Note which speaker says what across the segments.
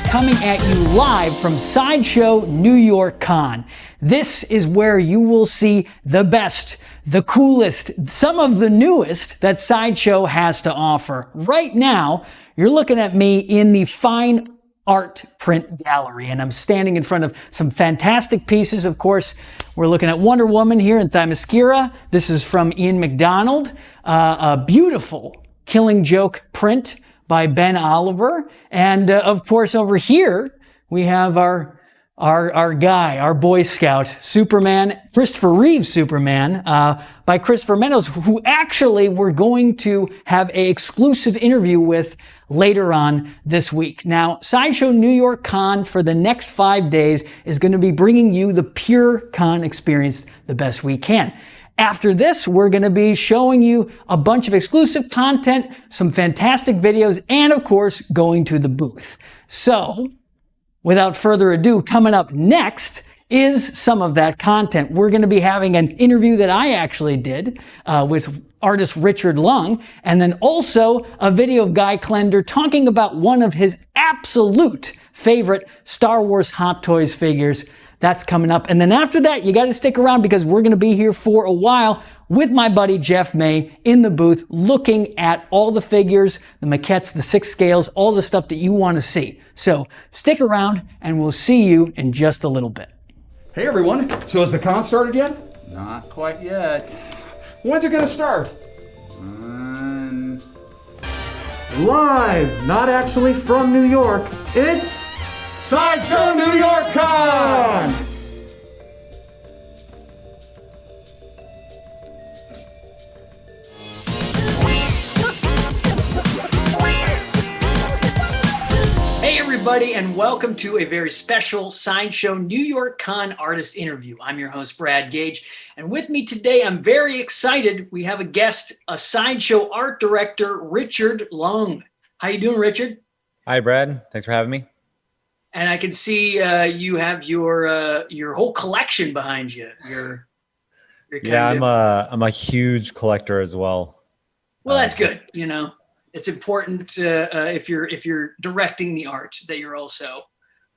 Speaker 1: coming at you live from Sideshow New York Con. This is where you will see the best, the coolest, some of the newest that Sideshow has to offer. Right now, you're looking at me in the fine art print gallery, and I'm standing in front of some fantastic pieces. Of course, we're looking at Wonder Woman here in Themyscira. This is from Ian McDonald, a beautiful Killing Joke print by Ben Oliver. And of course, over here, we have our guy, our Boy Scout, Superman, Christopher Reeve's Superman, by Christopher Meadows, who actually we're going to have an exclusive interview with later on this week. Now, Sideshow New York Con for the next 5 days is going to be bringing you the pure con experience the best we can. After this, we're going to be showing you a bunch of exclusive content, some fantastic videos, and of course, going to the booth. So, without further ado, coming up next is some of that content. We're going to be having an interview that I actually did with artist Richard Lung, and then also a video of Guy Klender talking about one of his absolute favorite Star Wars Hot Toys figures. That's coming up. And then after that, you got to stick around because we're going to be here for a while with my buddy Jeff May in the booth looking at all the figures, the maquettes, the 6 scales, all the stuff that you want to see. So stick around and we'll see you in just a little bit.
Speaker 2: Hey everyone, so has the con started yet?
Speaker 3: Not quite yet.
Speaker 2: When's it gonna start?
Speaker 4: Live, not actually from New York, it's
Speaker 2: Sideshow New York Con!
Speaker 1: Hey everybody, and welcome to a very special Sideshow New York Con artist interview. I'm your host, Brad Gage, and with me today, I'm very excited. We have a guest, a Sideshow art director, Richard Lung. How you doing, Richard?
Speaker 5: Hi, Brad. Thanks for having me.
Speaker 1: And I can see you have your whole collection behind you.
Speaker 5: I'm a huge collector as well.
Speaker 1: Well, that's good. You know, it's important if you're directing the art that you're also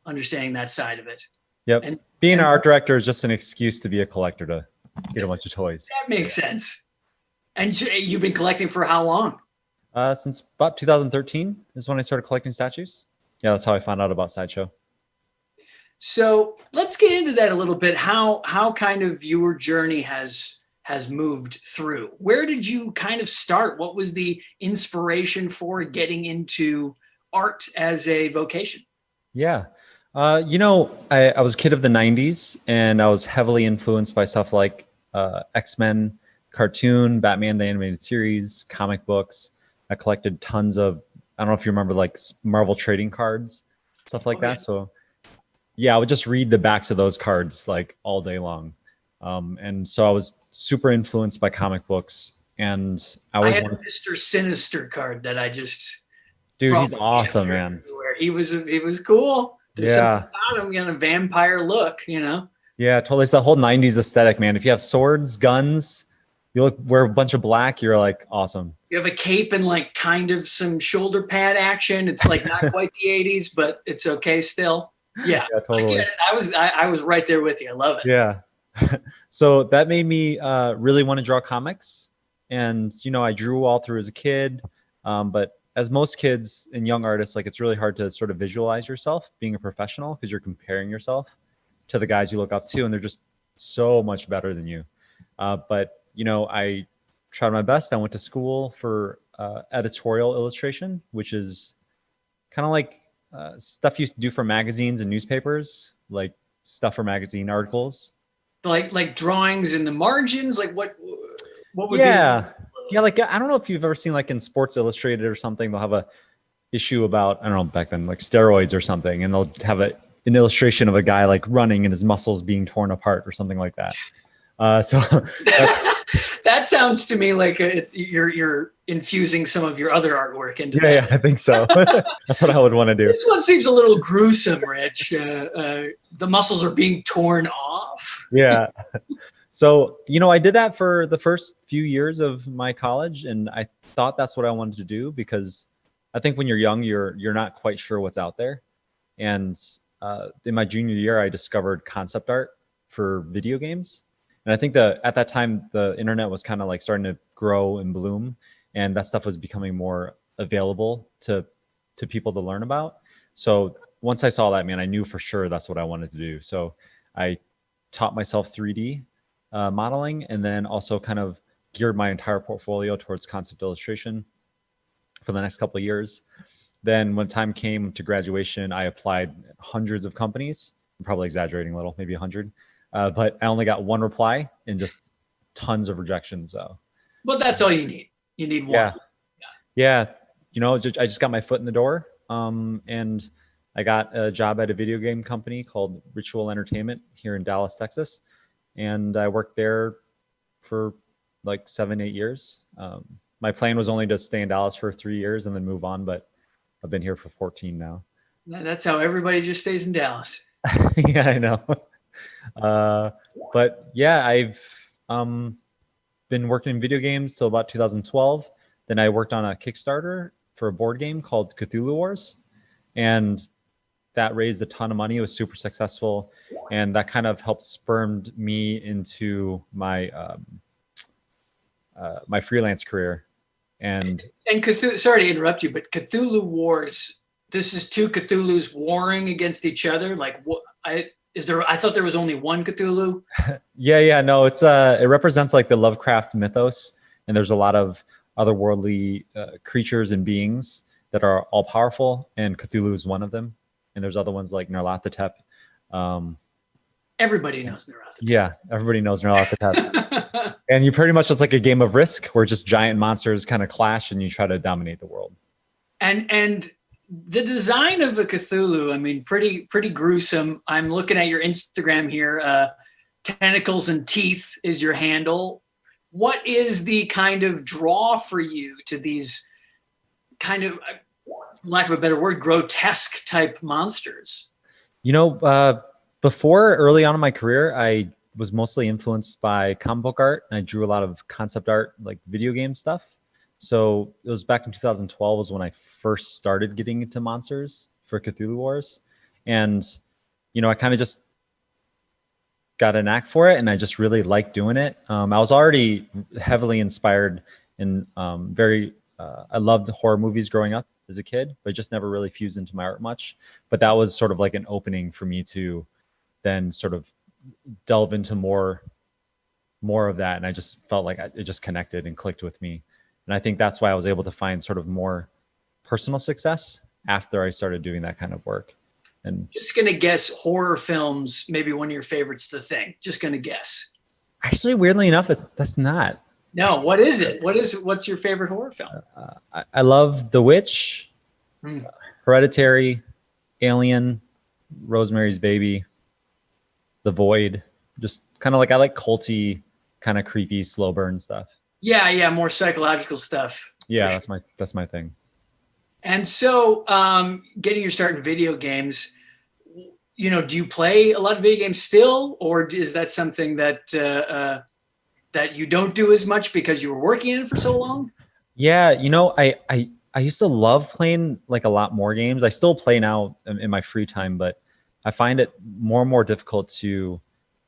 Speaker 1: understanding that side of it.
Speaker 5: Yep. And being an art director is just an excuse to be a collector to get a bunch of toys.
Speaker 1: That makes sense. And you've been collecting for how long?
Speaker 5: Since about 2013 is when I started collecting statues. Yeah, that's how I found out about Sideshow.
Speaker 1: So let's get into that a little bit. How kind of your journey has moved through. Where did you kind of start? What was the inspiration for getting into art as a vocation?
Speaker 5: Yeah. I was a kid of the 90s and I was heavily influenced by stuff like X-Men cartoon, Batman the Animated Series, comic books. I collected tons of, I don't know if you remember, like Marvel trading cards, stuff like that. So yeah, I would just read the backs of those cards like all day long. And so I was super influenced by comic books, and I
Speaker 1: had a Mr. Sinister card that I just,
Speaker 5: dude, he's awesome, man.
Speaker 1: He was cool. There's something about him, a vampire look,
Speaker 5: Yeah, totally. It's the whole 90s aesthetic, man. If you have swords, guns, wear a bunch of black, you're like awesome.
Speaker 1: You have a cape and like kind of some shoulder pad action. It's like not quite the 80s, but it's okay still. Yeah, totally. I get it. I was right there with you. I love it.
Speaker 5: Yeah. So that made me really want to draw comics. And, I drew all through as a kid. But as most kids and young artists, like it's really hard to sort of visualize yourself being a professional because you're comparing yourself to the guys you look up to and they're just so much better than you. But I tried my best. I went to school for editorial illustration, which is kind of like stuff you used to do for magazines and newspapers, like stuff for magazine articles.
Speaker 1: Like drawings in the margins, like what would be?
Speaker 5: Yeah, like I don't know if you've ever seen like in Sports Illustrated or something, they'll have a issue about, I don't know, back then, like steroids or something, and they'll have an illustration of a guy like running and his muscles being torn apart or something like that. So
Speaker 1: that sounds to me like you're infusing some of your other artwork into that.
Speaker 5: Yeah, I think so. That's what I would want to do.
Speaker 1: This one seems a little gruesome, Rich. The muscles are being torn off.
Speaker 5: Yeah. So, I did that for the first few years of my college, and I thought that's what I wanted to do because I think when you're young, you're not quite sure what's out there. And in my junior year, I discovered concept art for video games. And I think at that time, the internet was kind of like starting to grow and bloom, and that stuff was becoming more available to people to learn about. So once I saw that, man, I knew for sure that's what I wanted to do. So I taught myself 3D modeling, and then also kind of geared my entire portfolio towards concept illustration for the next couple of years. Then when time came to graduation, I applied hundreds of companies. I'm probably exaggerating a little, maybe 100. But I only got one reply and just tons of rejections.
Speaker 1: But that's all you need. You need one.
Speaker 5: Yeah. I just got my foot in the door. And I got a job at a video game company called Ritual Entertainment here in Dallas, Texas. And I worked there for like 7-8 years. My plan was only to stay in Dallas for 3 years and then move on, but I've been here for 14 now.
Speaker 1: That's how everybody just stays in Dallas.
Speaker 5: Yeah, I know. But yeah, I've been working in video games till about 2012. Then I worked on a Kickstarter for a board game called Cthulhu Wars. And that raised a ton of money. It was super successful. And that kind of helped spurred me into my my freelance career. And
Speaker 1: Cthulhu, sorry to interrupt you, but Cthulhu Wars, this is two Cthulhus warring against each other. Like, what? I thought there was only one Cthulhu.
Speaker 5: Yeah, no, it's it represents like the Lovecraft mythos, and there's a lot of otherworldly creatures and beings that are all powerful, and Cthulhu is one of them. And there's other ones like Nyarlathotep.
Speaker 1: Everybody knows Nyarlathotep.
Speaker 5: Yeah, everybody knows Nyarlathotep. And you pretty much, it's like a game of Risk where just giant monsters kind of clash and you try to dominate the world.
Speaker 1: And the design of a Cthulhu, I mean, pretty gruesome. I'm looking at your Instagram here. Tentacles and teeth is your handle. What is the kind of draw for you to these kind of, for lack of a better word, grotesque type monsters?
Speaker 5: Before, early on in my career, I was mostly influenced by comic book art. And I drew a lot of concept art, like video game stuff. So it was back in 2012 was when I first started getting into monsters for Cthulhu Wars. And, I kind of just got a knack for it, and I just really liked doing it. I was already heavily inspired in I loved horror movies growing up as a kid, but it just never really fused into my art much. But that was sort of like an opening for me to then sort of delve into more of that. And I just felt like it just connected and clicked with me. And I think that's why I was able to find sort of more personal success after I started doing that kind of work. And
Speaker 1: just going to guess horror films, maybe one of your favorites, The Thing. Just going to guess.
Speaker 5: Actually, weirdly enough, that's not.
Speaker 1: No, what is it? What's your favorite horror film?
Speaker 5: I love The Witch, Hereditary, Alien, Rosemary's Baby, The Void. Just kind of like, I like culty, kind of creepy, slow burn stuff.
Speaker 1: Yeah, more psychological stuff.
Speaker 5: Yeah, that's my thing.
Speaker 1: And so, getting your start in video games, do you play a lot of video games still, or is that something that that you don't do as much because you were working in it for so long?
Speaker 5: Yeah, I used to love playing like a lot more games. I still play now in my free time, but I find it more and more difficult to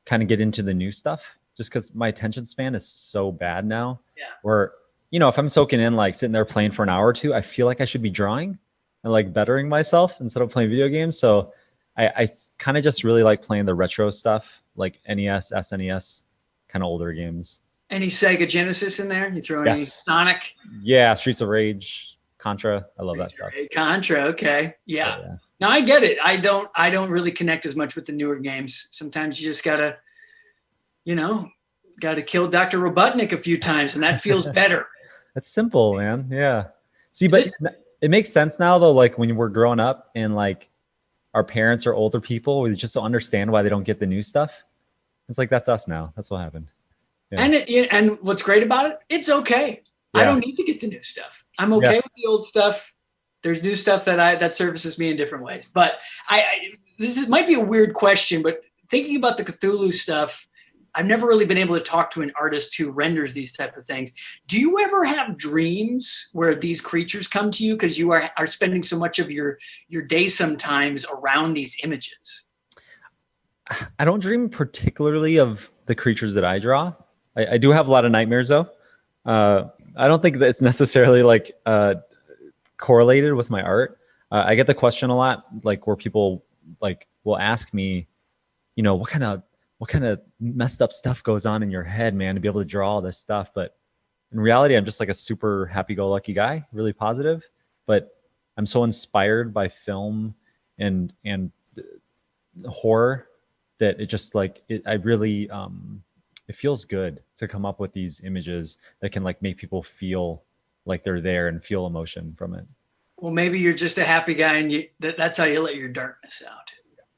Speaker 5: kind of get into the new stuff just because my attention span is so bad now.
Speaker 1: Yeah.
Speaker 5: Where, if I'm soaking in, like sitting there playing for an hour or two, I feel like I should be drawing and like bettering myself instead of playing video games. So I kind of just really like playing the retro stuff, like NES, SNES, kind of older games.
Speaker 1: Any Sega Genesis in there? You throw any Sonic?
Speaker 5: Yeah, Streets of Rage, Contra. I love that stuff.
Speaker 1: Contra, okay. Yeah. Now I get it. I don't really connect as much with the newer games. Sometimes you just gotta kill Dr. Robotnik a few times, and that feels better.
Speaker 5: That's simple, man. Yeah. See, but it makes sense now though, like when we're growing up and like our parents are older people, we just don't understand why they don't get the new stuff. It's like, that's us now. That's what happened. Yeah.
Speaker 1: And what's great about it, it's okay. Yeah. I don't need to get the new stuff. I'm okay with the old stuff. There's new stuff that services me in different ways. But might be a weird question, but thinking about the Cthulhu stuff, I've never really been able to talk to an artist who renders these type of things. Do you ever have dreams where these creatures come to you because you are spending so much of your day sometimes around these images?
Speaker 5: I don't dream particularly of the creatures that I draw. I do have a lot of nightmares though. I don't think that it's necessarily like correlated with my art. I get the question a lot, like where people like will ask me, you know, what kind of messed up stuff goes on in your head, man, to be able to draw all this stuff. But in reality, I'm just like a super happy-go-lucky guy, really positive. But I'm so inspired by film and horror that it just like I really it feels good to come up with these images that can like make people feel like they're there and feel emotion from it.
Speaker 1: Well, maybe you're just a happy guy and that's how you let your darkness out.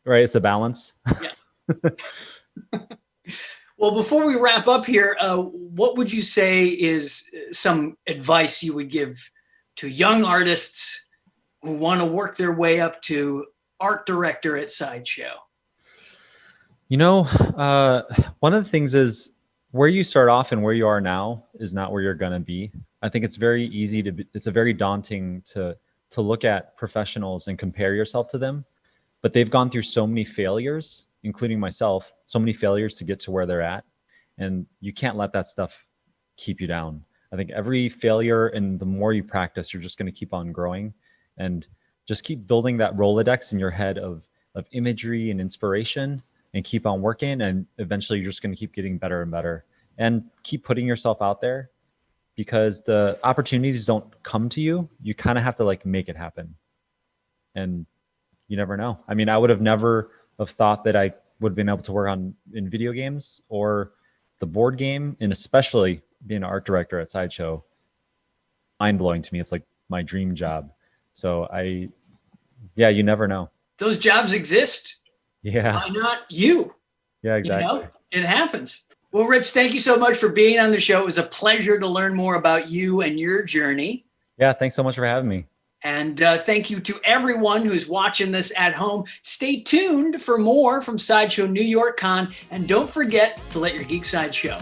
Speaker 5: Right, it's a balance.
Speaker 1: Yeah. Well, before we wrap up here, what would you say is some advice you would give to young artists who want to work their way up to art director at Sideshow?
Speaker 5: You know, one of the things is where you start off and where you are now is not where you're going to be. I think it's very easy it's a very daunting to look at professionals and compare yourself to them, but they've gone through so many failures, including myself, so many failures to get to where they're at. And you can't let that stuff keep you down. I think every failure and the more you practice, you're just going to keep on growing and just keep building that Rolodex in your head of imagery and inspiration and keep on working. And eventually you're just going to keep getting better and better and keep putting yourself out there because the opportunities don't come to you. You kind of have to like make it happen. And you never know. I mean, I would have never have thought that I would have been able to work in video games or the board game, and especially being an art director at Sideshow. Mind-blowing to me. It's like my dream job. So you never know.
Speaker 1: Those jobs exist.
Speaker 5: Yeah.
Speaker 1: Why not you?
Speaker 5: Yeah, exactly.
Speaker 1: You know, it happens. Well, Rich, thank you so much for being on the show. It was a pleasure to learn more about you and your journey.
Speaker 5: Yeah, thanks so much for having me.
Speaker 1: And thank you to everyone who's watching this at home. Stay tuned for more from Sideshow New York Con. And don't forget to let your geek side show.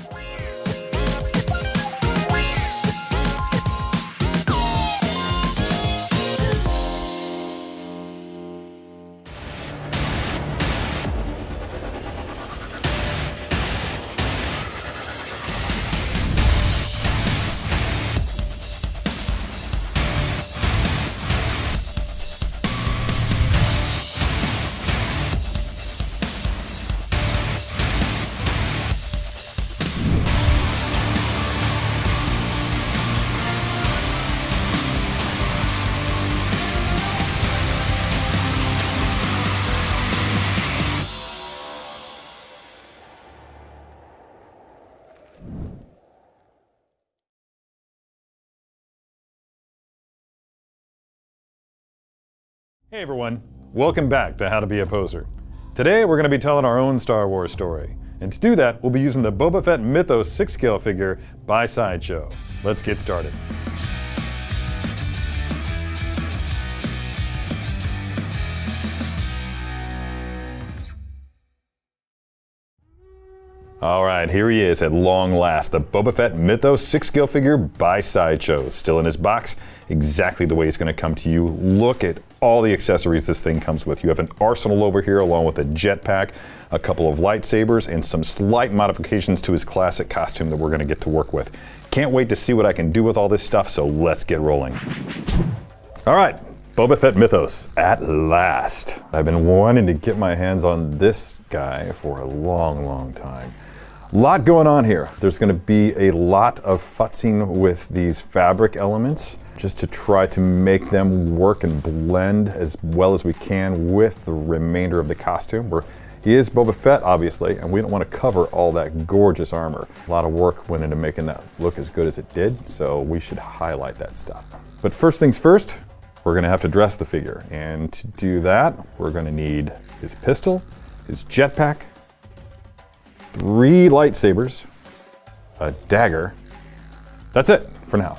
Speaker 6: Hey everyone, welcome back to How to Be a Poser. Today we're going to be telling our own Star Wars story. And to do that, we'll be using the Boba Fett Mythos 6-scale figure by Sideshow. Let's get started. All right, here he is at long last, the Boba Fett Mythos 6-scale figure by Sideshow. Still in his box, exactly the way it's going to come to you. Look at all the accessories this thing comes with. You have an arsenal over here along with a jetpack, a couple of lightsabers, and some slight modifications to his classic costume that we're going to get to work with. Can't wait to see what I can do with all this stuff, so let's get rolling. All right, Boba Fett Mythos, at last. I've been wanting to get my hands on this guy for a long, long time. Lot going on here. There's going to be a lot of futzing with these fabric elements just to try to make them work and blend as well as we can with the remainder of the costume. He is Boba Fett, obviously, and we don't want to cover all that gorgeous armor. A lot of work went into making that look as good as it did, so we should highlight that stuff. But first things first, we're going to have to dress the figure. And to do that, we're going to need his pistol, his jetpack, 3 lightsabers, a dagger. That's it for now.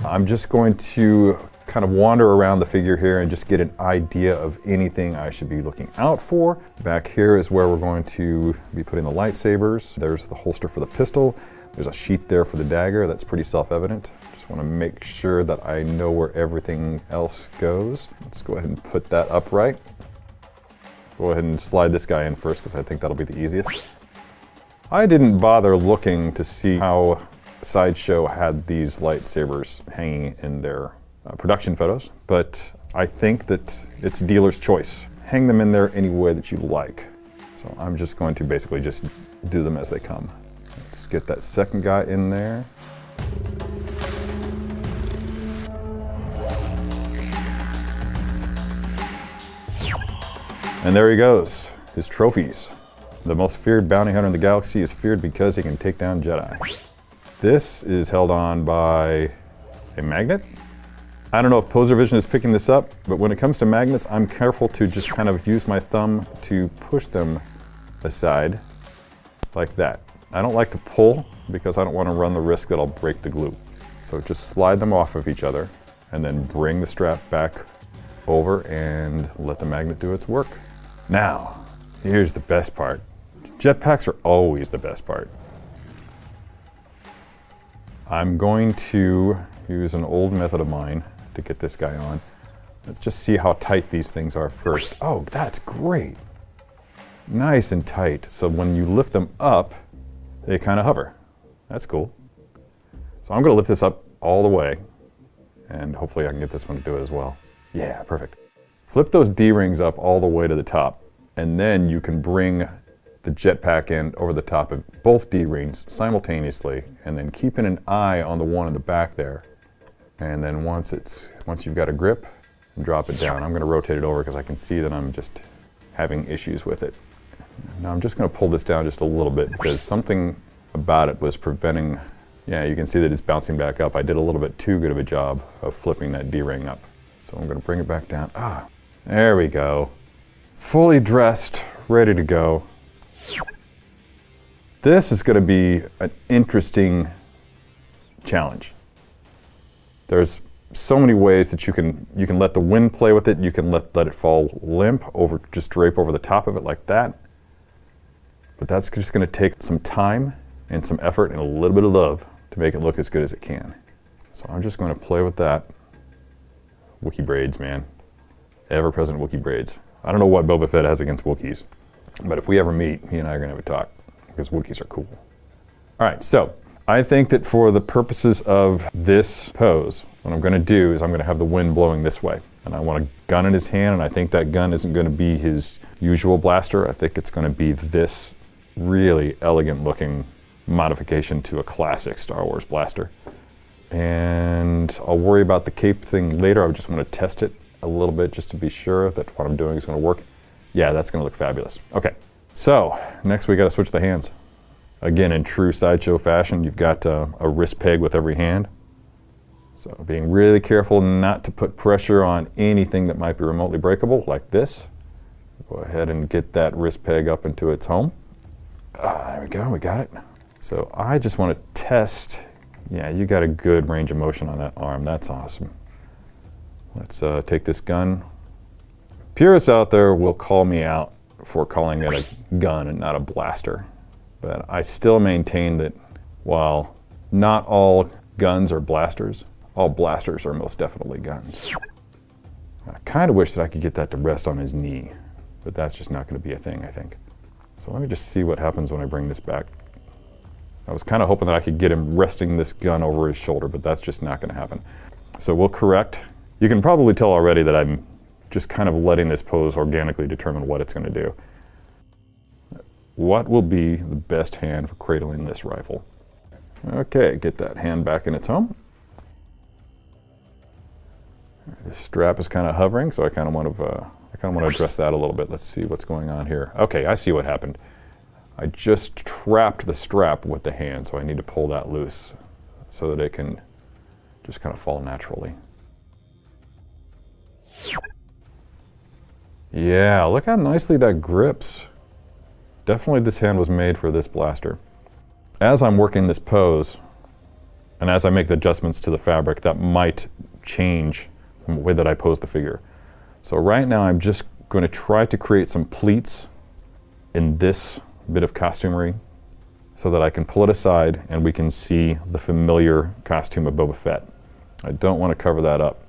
Speaker 6: I'm just going to kind of wander around the figure here and just get an idea of anything I should be looking out for. Back here is where we're going to be putting the lightsabers. There's the holster for the pistol. There's a sheath there for the dagger. That's pretty self-evident. Just want to make sure that I know where everything else goes. Let's go ahead and put that upright. Go ahead and slide this guy in first because I think that'll be the easiest. I didn't bother looking to see how Sideshow had these lightsabers hanging in their production photos, but I think that it's dealer's choice. Hang them in there any way that you like. So I'm just going to basically just do them as they come. Let's get that second guy in there. And there he goes, his trophies. The most feared bounty hunter in the galaxy is feared because he can take down Jedi. This is held on by a magnet. I don't know if Poser Vision is picking this up, but when it comes to magnets, I'm careful to just kind of use my thumb to push them aside like that. I don't like to pull because I don't want to run the risk that I'll break the glue. So just slide them off of each other and then bring the strap back over and let the magnet do its work. Now, here's the best part. Jetpacks are always the best part. I'm going to use an old method of mine to get this guy on. Let's just see how tight these things are first. Oh, that's great. Nice and tight. So when you lift them up, they kind of hover. That's cool. So I'm going to lift this up all the way, and hopefully I can get this one to do it as well. Yeah, perfect. Flip those D-rings up all the way to the top, and then you can bring the jetpack end over the top of both D-rings simultaneously, and then keeping an eye on the one in the back there. And then once you've got a grip, drop it down. I'm going to rotate it over because I can see that I'm just having issues with it. Now I'm just going to pull this down just a little bit because something about it was preventing, yeah, you can see that it's bouncing back up. I did a little bit too good of a job of flipping that D-ring up. So I'm going to bring it back down. Ah, there we go. Fully dressed, ready to go. This is going to be an interesting challenge. There's so many ways that you can let the wind play with it. You can let it fall limp over, just drape over the top of it like that. But that's just going to take some time and some effort and a little bit of love to make it look as good as it can. So I'm just going to play with that. Wookiee braids, man. Ever-present Wookiee braids. I don't know what Boba Fett has against Wookiees, but if we ever meet, he and I are going to have a talk because Wookiees are cool. All right, so I think that for the purposes of this pose, what I'm going to do is I'm going to have the wind blowing this way. And I want a gun in his hand, and I think that gun isn't going to be his usual blaster. I think it's going to be this really elegant-looking modification to a classic Star Wars blaster. And I'll worry about the cape thing later. I just want to test it a little bit just to be sure that what I'm doing is going to work. Yeah, that's going to look fabulous. Okay, so next we got to switch the hands. Again, in true Sideshow fashion, you've got a wrist peg with every hand. So being really careful not to put pressure on anything that might be remotely breakable, like this. Go ahead and get that wrist peg up into its home. There we go, we got it. So I just want to test. Yeah, you got a good range of motion on that arm. That's awesome. Let's take this gun. Purists out there will call me out for calling it a gun and not a blaster. But I still maintain that while not all guns are blasters, all blasters are most definitely guns. I kind of wish that I could get that to rest on his knee, but that's just not going to be a thing, I think. So let me just see what happens when I bring this back. I was kind of hoping that I could get him resting this gun over his shoulder, but that's just not going to happen. So we'll correct. You can probably tell already that I'm just kind of letting this pose organically determine what it's going to do. What will be the best hand for cradling this rifle? Okay, get that hand back in its home. This strap is kind of hovering, so I kind of want to address that a little bit. Let's see what's going on here. Okay, I see what happened. I just trapped the strap with the hand, so I need to pull that loose so that it can just kind of fall naturally. Yeah, look how nicely that grips. Definitely this hand was made for this blaster. As I'm working this pose, and as I make the adjustments to the fabric, that might change the way that I pose the figure. So right now I'm just going to try to create some pleats in this bit of costumery so that I can pull it aside and we can see the familiar costume of Boba Fett. I don't want to cover that up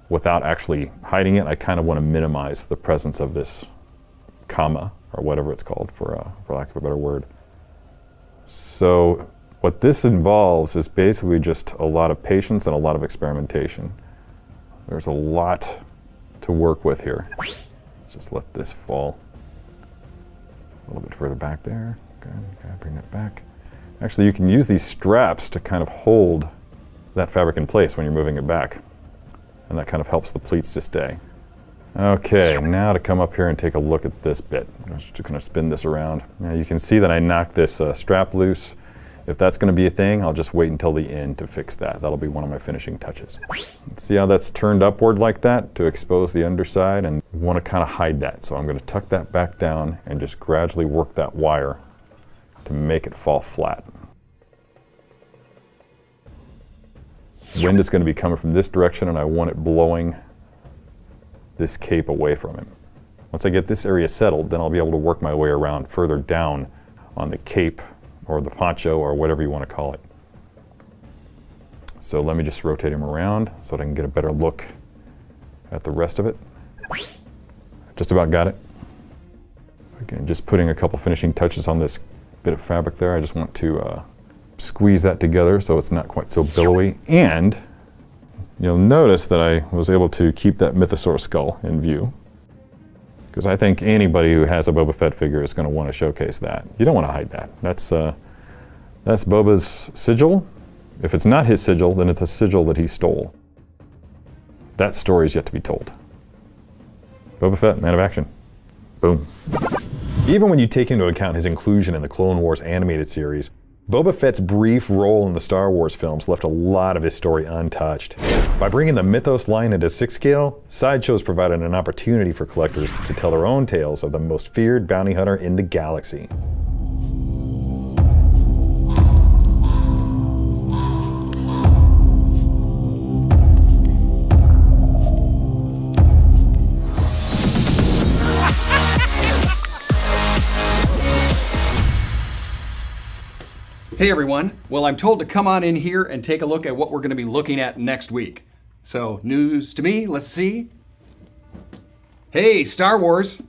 Speaker 6: without actually hiding it. I kind of want to minimize the presence of this comma, or whatever it's called, for lack of a better word. So what this involves is basically just a lot of patience and a lot of experimentation. There's a lot to work with here. Let's just let this fall a little bit further back there. Good, okay, bring that back. Actually, you can use these straps to kind of hold that fabric in place when you're moving it back. And that kind of helps the pleats to stay. Okay, now to come up here and take a look at this bit. I'm just going to spin this around. Now you can see that I knocked this strap loose. If that's going to be a thing, I'll just wait until the end to fix that. That'll be one of my finishing touches. See how that's turned upward like that to expose the underside, and we want to kind of hide that. So I'm going to tuck that back down and just gradually work that wire to make it fall flat. Wind is going to be coming from this direction, and I want it blowing this cape away from him. Once I get this area settled, then I'll be able to work my way around further down on the cape or the poncho or whatever you want to call it. So let me just rotate him around so that I can get a better look at the rest of it. Just about got it. Again, just putting a couple finishing touches on this bit of fabric there. I just want to squeeze that together so it's not quite so billowy. And you'll notice that I was able to keep that mythosaur skull in view, because I think anybody who has a Boba Fett figure is going to want to showcase that. You don't want to hide that. That's Boba's sigil. If it's not his sigil, then it's a sigil that he stole. That story is yet to be told. Boba Fett, man of action. Boom. Even when you take into account his inclusion in the Clone Wars animated series, Boba Fett's brief role in the Star Wars films left a lot of his story untouched. By bringing the Mythos line into 6 scale, Sideshow's provided an opportunity for collectors to tell their own tales of the most feared bounty hunter in the galaxy.
Speaker 2: Hey everyone, well I'm told to come on in here and take a look at what we're going to be looking at next week. So, news to me, let's see. Hey, Star Wars!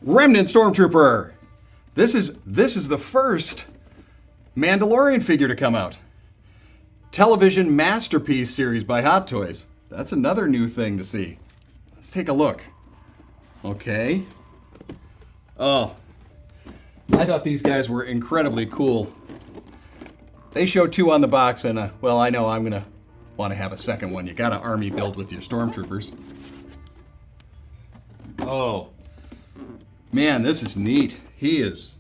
Speaker 2: Remnant Stormtrooper! This is the first Mandalorian figure to come out. Television Masterpiece series by Hot Toys. That's another new thing to see. Let's take a look. Okay. Oh. I thought these guys were incredibly cool. They show 2 on the box, and well, I know I'm gonna want to have a second one. You got an army build with your stormtroopers. Oh, man, this is neat. He's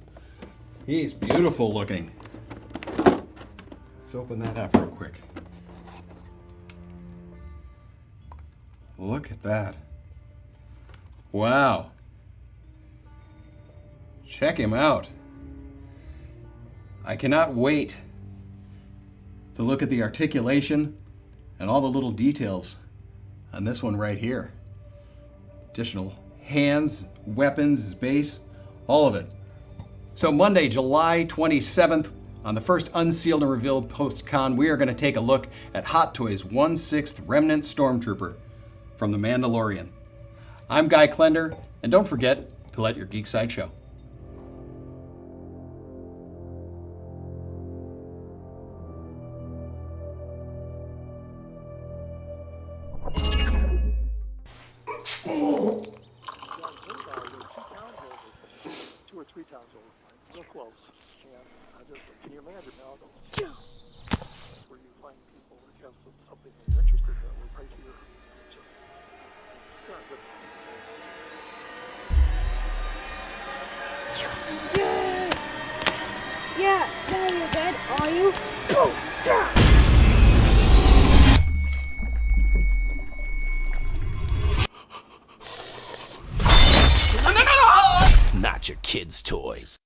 Speaker 2: beautiful looking. Let's open that up real quick. Look at that. Wow. Check him out. I cannot wait to look at the articulation and all the little details on this one right here. Additional hands, weapons, his base, all of it. So Monday, July 27th, on the first unsealed and revealed post-con, we are going to take a look at Hot Toys 1/6 Remnant Stormtrooper from The Mandalorian. I'm Guy Klender, and don't forget to let your geek side show.
Speaker 7: Yeah, now you're dead, are you?
Speaker 8: Not your kids' toys.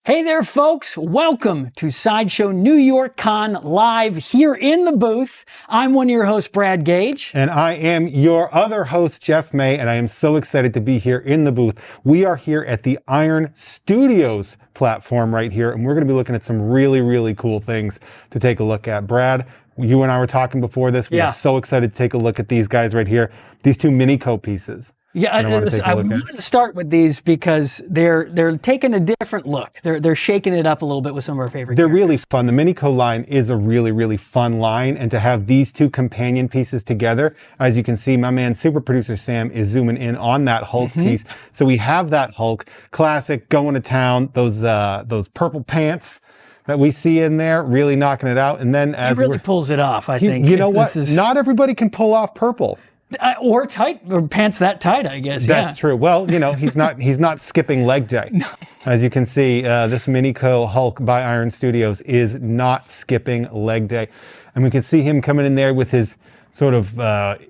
Speaker 1: Hey Hey there, folks. Welcome to Sideshow New York Con live here in the booth. I'm one of your hosts, Brad Gage.
Speaker 8: And I am your other host, Jeff May, and I am so excited to be here in the booth. We are here at the Iron Studios platform right here, and we're going to be looking at some really, really cool things to take a look at. Brad, you and I were talking before this. We are so excited to take a look at these guys right here. These two Minico pieces.
Speaker 1: Yeah, I wanted to start with these because they're taking a different look. They're shaking it up a little bit with some of our favorite
Speaker 8: They're
Speaker 1: characters.
Speaker 8: really fun. The Minico line is a really, really fun line, and to have these two companion pieces together, as you can see, my man Super Producer Sam is zooming in on that Hulk piece. So we have that Hulk, classic, going to town, those purple pants that we see in there, really knocking it out. And then as
Speaker 1: He really pulls it off, I think.
Speaker 8: You know what? Not everybody can pull off purple.
Speaker 1: Or pants that tight, I guess.
Speaker 8: That's true. Well, you know, he's not skipping leg day. No. As you can see, this Minico Hulk by Iron Studios is not skipping leg day. And we can see him coming in there with his sort of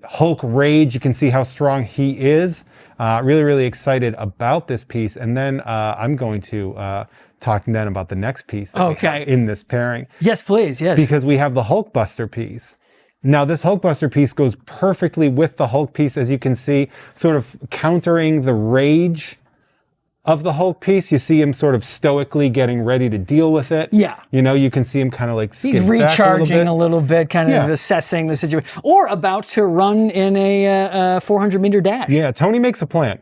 Speaker 8: Hulk rage. You can see how strong he is. Really, really excited about this piece. And then I'm going to talk then about the next piece that we have in this pairing.
Speaker 1: Yes, please. Yes.
Speaker 8: Because we have the Hulkbuster piece. Now, this Hulkbuster piece goes perfectly with the Hulk piece, as you can see, sort of countering the rage of the Hulk piece. You see him sort of stoically getting ready to deal with it.
Speaker 1: Yeah.
Speaker 8: You know, you can see him kind of like
Speaker 1: he's recharging a little bit, kind of assessing the situation, or about to run in a 400-meter dash.
Speaker 8: Yeah, Tony makes a plan.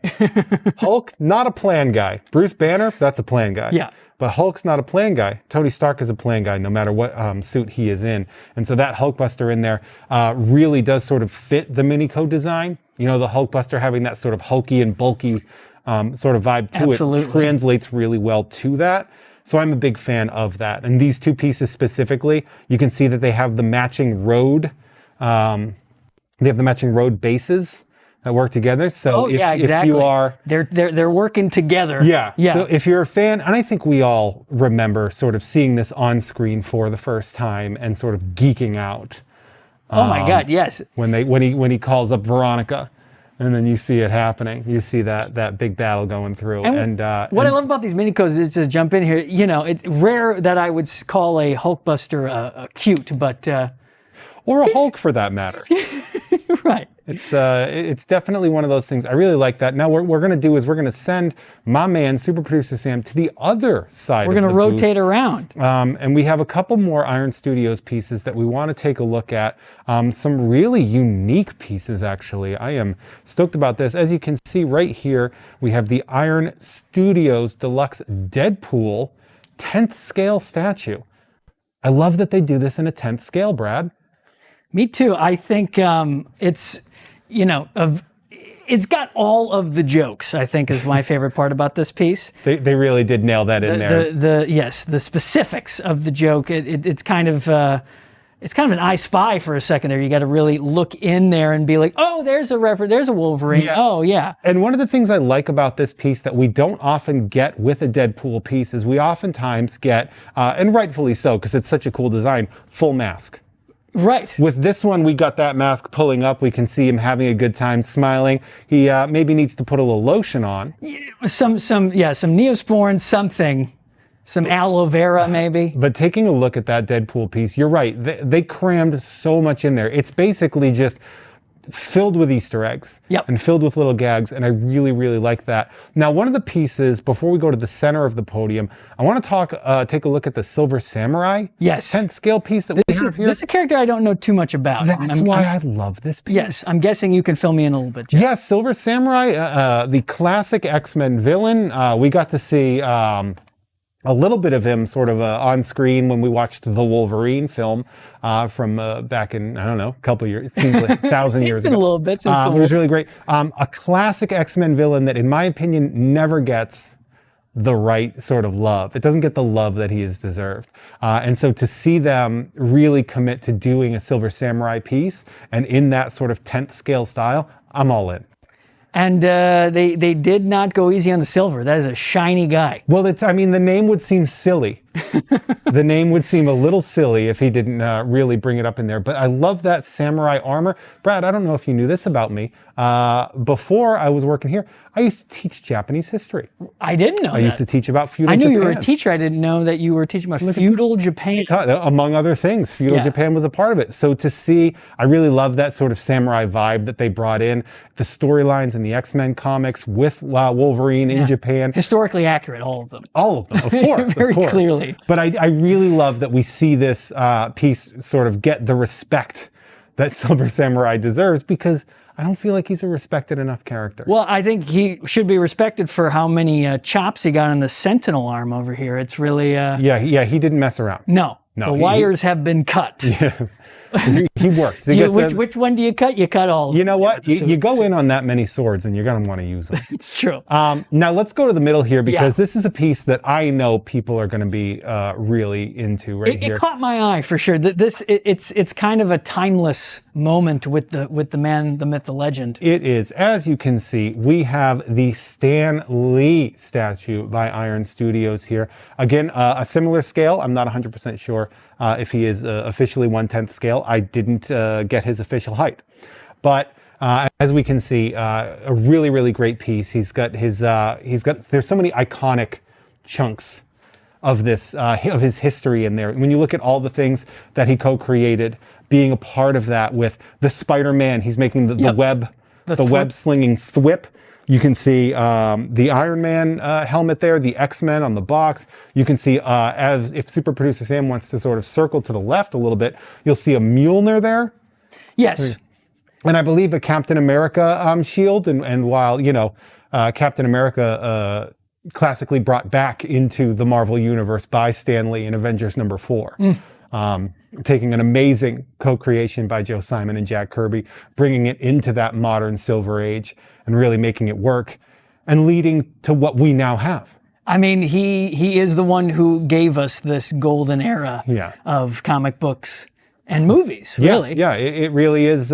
Speaker 8: Hulk, not a plan guy. Bruce Banner, that's a plan guy.
Speaker 1: Yeah.
Speaker 8: But Hulk's not a plan guy. Tony Stark is a plan guy, no matter what suit he is in. And so that Hulkbuster in there really does sort of fit the Minico design. You know, the Hulkbuster having that sort of hulky and bulky sort of vibe to it translates really well to that. So I'm a big fan of that. And these two pieces specifically, you can see that they have the matching road. They have the matching road bases that work together. So if you are...
Speaker 1: They're working together.
Speaker 8: Yeah. So if you're a fan, and I think we all remember sort of seeing this on screen for the first time and sort of geeking out.
Speaker 1: Oh my God, yes.
Speaker 8: When he calls up Veronica, and then you see it happening. You see that big battle going through. And
Speaker 1: what I love about these Minicos is, to jump in here, you know, it's rare that I would call a Hulkbuster cute, but...
Speaker 8: or a Hulk for that matter.
Speaker 1: Right.
Speaker 8: It's definitely one of those things. I really like that. Now what we're going to do is we're going to send my man, Super Producer Sam, to the other side
Speaker 1: We're going to rotate around.
Speaker 8: And we have a couple more Iron Studios pieces that we want to take a look at. Some really unique pieces, actually. I am stoked about this. As you can see right here, we have the Iron Studios Deluxe Deadpool 10th scale statue. I love that they do this in a 10th scale, Brad.
Speaker 1: Me too. I think it's, you know, it's got all of the jokes, I think, is my favorite part about this piece.
Speaker 8: They really did nail that in there.
Speaker 1: The specifics of the joke. It's kind of an I Spy for a second there. You got to really look in there and be like, oh, there's a reference, there's a Wolverine. Yeah. Oh, yeah.
Speaker 8: And one of the things I like about this piece that we don't often get with a Deadpool piece is we oftentimes get, and rightfully so, because it's such a cool design, full mask.
Speaker 1: Right.
Speaker 8: With this one, we got that mask pulling up. We can see him having a good time, smiling. He maybe needs to put a little lotion on.
Speaker 1: Some Neosporin, something. Some aloe vera, maybe.
Speaker 8: But taking a look at that Deadpool piece, you're right. They crammed so much in there. It's basically just filled with Easter eggs and filled with little gags, and I really, really like that. Now, one of the pieces, before we go to the center of the podium, I want to take a look at the Silver Samurai 10th scale piece that we have here.
Speaker 1: This is a character I don't know too much about.
Speaker 8: That's why I love this piece.
Speaker 1: Yes, I'm guessing you can fill me in a little bit, Jeff.
Speaker 8: Yes, Silver Samurai, the classic X-Men villain. We got to see a little bit of him sort of on screen when we watched the Wolverine film from back in, I don't know, a couple of years. It seems like 1,000 years ago.
Speaker 1: A little bit.
Speaker 8: It was really great. A classic X-Men villain that, in my opinion, never gets the right sort of love. It doesn't get the love that he has deserved. And so to see them really commit to doing a Silver Samurai piece and in that sort of 10th scale style, I'm all in.
Speaker 1: And they did not go easy on the silver. That is a shiny guy.
Speaker 8: Well, the name would seem silly The name would seem a little silly if he didn't really bring it up in there. But I love that samurai armor. Brad, I don't know if you knew this about me. Before I was working here, I used to teach Japanese history.
Speaker 1: I didn't know
Speaker 8: I used to teach about feudal
Speaker 1: I knew
Speaker 8: Japan.
Speaker 1: you were a teacher. I didn't know that you were teaching about feudal Japan.
Speaker 8: Among other things, feudal
Speaker 1: Yeah.
Speaker 8: Japan was a part of it. So to see, I really love that sort of samurai vibe that they brought in. The storylines in the X-Men comics with Wolverine in Japan.
Speaker 1: Historically accurate, all of them.
Speaker 8: All of them, of course.
Speaker 1: Very
Speaker 8: of course.
Speaker 1: clearly.
Speaker 8: But I really love that we see this piece sort of get the respect that Silver Samurai deserves, because I don't feel like he's a respected enough character.
Speaker 1: Well, I think he should be respected for how many chops he got in the Sentinel arm over here. It's really...
Speaker 8: Yeah, he didn't mess around.
Speaker 1: No,
Speaker 8: No,
Speaker 1: the
Speaker 8: he-
Speaker 1: wires have been cut.
Speaker 8: He worked.
Speaker 1: Which one do you cut? You cut all.
Speaker 8: You know what?
Speaker 1: Yeah,
Speaker 8: You go in on that many swords and you're going to want to use them.
Speaker 1: It's true.
Speaker 8: Now let's go to the middle here, because
Speaker 1: Yeah.
Speaker 8: this is a piece that I know people are going to be really into right here.
Speaker 1: It caught my eye for sure. It's kind of a timeless moment with the man, the myth, the legend.
Speaker 8: It is. As you can see, we have the Stan Lee statue by Iron Studios here. Again, a similar scale. I'm not 100% sure if he is officially 1/10 scale. I didn't get his official height. But as we can see, a really, really great piece. There's so many iconic chunks of this, of his history in there. When you look at all the things that he co-created, being a part of that with the Spider-Man, he's making the web slinging thwip. You can see the Iron Man helmet there, the X-Men on the box. You can see, as if Super Producer Sam wants to sort of circle to the left a little bit, you'll see a Mjolnir there.
Speaker 1: Yes.
Speaker 8: And I believe a Captain America shield. And while, Captain America classically brought back into the Marvel Universe by Stan Lee in Avengers #4. Taking an amazing co-creation by Joe Simon and Jack Kirby, bringing it into that modern Silver Age and really making it work and leading to what we now have.
Speaker 1: I mean, he is the one who gave us this golden era
Speaker 8: Yeah.
Speaker 1: of comic books and movies, really.
Speaker 8: Yeah, it really is.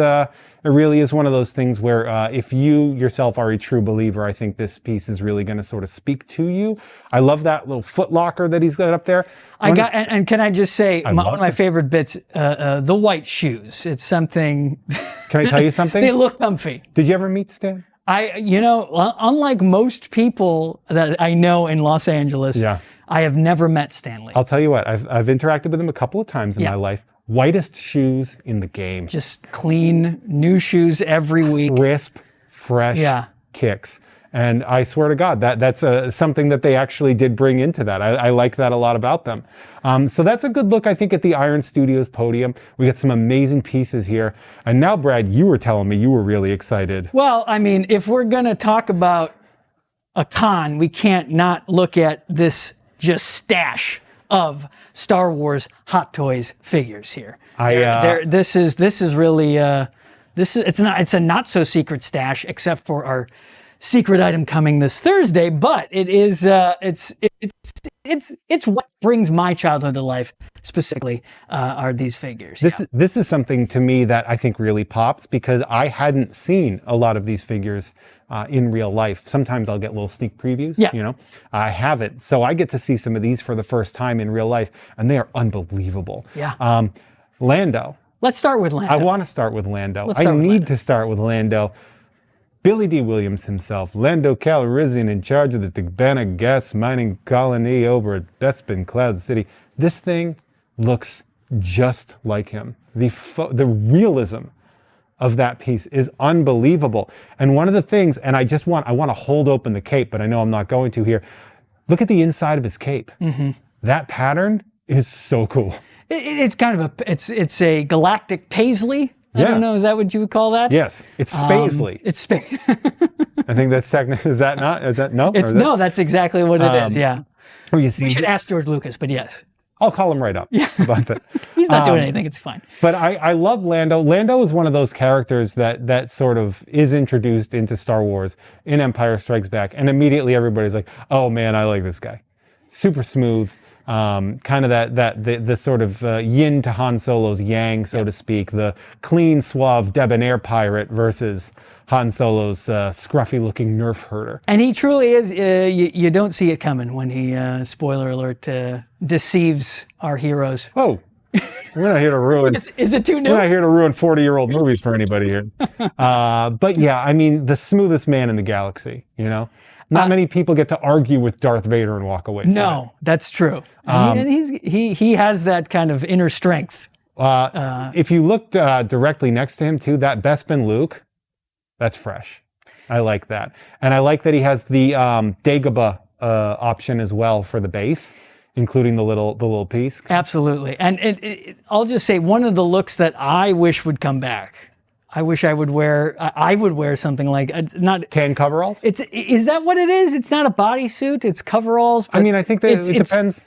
Speaker 8: It really is one of those things where if you yourself are a true believer, I think this piece is really going to sort of speak to you. I love that little foot locker that he's got up there.
Speaker 1: And can I just say, one
Speaker 8: love
Speaker 1: of my
Speaker 8: it.
Speaker 1: favorite bits, the white shoes. It's something.
Speaker 8: Can I tell you something?
Speaker 1: They look comfy.
Speaker 8: Did you ever meet Stan?
Speaker 1: Unlike most people that I know in Los Angeles,
Speaker 8: Yeah.
Speaker 1: I have never met Stanley.
Speaker 8: I'll tell you what, I've interacted with him a couple of times in my life. Whitest shoes in the game.
Speaker 1: Just clean, new shoes every week.
Speaker 8: Crisp, fresh kicks. And I swear to God, that's something that they actually did bring into that. I like that a lot about them. So that's a good look, I think, at the Iron Studios podium. We got some amazing pieces here. And now, Brad, you were telling me you were really excited.
Speaker 1: Well, I mean, if we're going to talk about a con, we can't not look at this just stash of Star Wars Hot Toys figures here. This is really it's a not so secret stash, except for our secret item coming this Thursday. But it is it's what brings my childhood to life. Specifically, are these figures?
Speaker 8: This is something to me that I think really pops, because I hadn't seen a lot of these figures in real life. Sometimes I'll get little sneak previews, I haven't. So I get to see some of these for the first time in real life, and they are unbelievable.
Speaker 1: Yeah.
Speaker 8: Lando.
Speaker 1: Let's start with Lando.
Speaker 8: I want to start with Lando.
Speaker 1: Let's start with Lando.
Speaker 8: To start with Lando. Billy D. Williams himself, Lando Calrissian, in charge of the Tigana gas mining colony over at Bespin Cloud City. This thing looks just like him. The realism of that piece is unbelievable. And one of the things, and I want to hold open the cape, but I know I'm not going to here. Look at the inside of his cape. Mm-hmm. That pattern is so cool.
Speaker 1: It's kind of it's a galactic paisley. I don't know. Is that what you would call that?
Speaker 8: Yes, it's Spaisley.
Speaker 1: It's
Speaker 8: I think that's technically. Is that not? Is that no?
Speaker 1: No, that's exactly what it is. Yeah.
Speaker 8: Oh, you see,
Speaker 1: We should ask George Lucas, but yes.
Speaker 8: I'll call him right up about that.
Speaker 1: He's not doing anything. It's fine.
Speaker 8: But I love Lando. Lando is one of those characters that sort of is introduced into Star Wars in Empire Strikes Back, and immediately everybody's like, "Oh man, I like this guy." Super smooth, kind of the sort of yin to Han Solo's yang, so to speak. The clean, suave, debonair pirate versus Han Solo's scruffy-looking nerf herder.
Speaker 1: And he truly is, you don't see it coming when he, spoiler alert, deceives our heroes.
Speaker 8: Oh, we're not here to ruin.
Speaker 1: Is it too new?
Speaker 8: We're not here to ruin 40-year-old movies for anybody here. But yeah, I mean, the smoothest man in the galaxy, you know? Not many people get to argue with Darth Vader and walk away from it.
Speaker 1: No, that's true. And he has that kind of inner strength.
Speaker 8: If you look directly next to him, too, that Bespin Luke, that's fresh. I like that. And I like that he has the Dagobah option as well for the base, including the little piece.
Speaker 1: Absolutely. And I'll just say, one of the looks that I wish would come back, I wish I would wear something like, not
Speaker 8: tan coveralls.
Speaker 1: Is that what it is? It's not a bodysuit. It's coveralls.
Speaker 8: I mean, I think that it depends.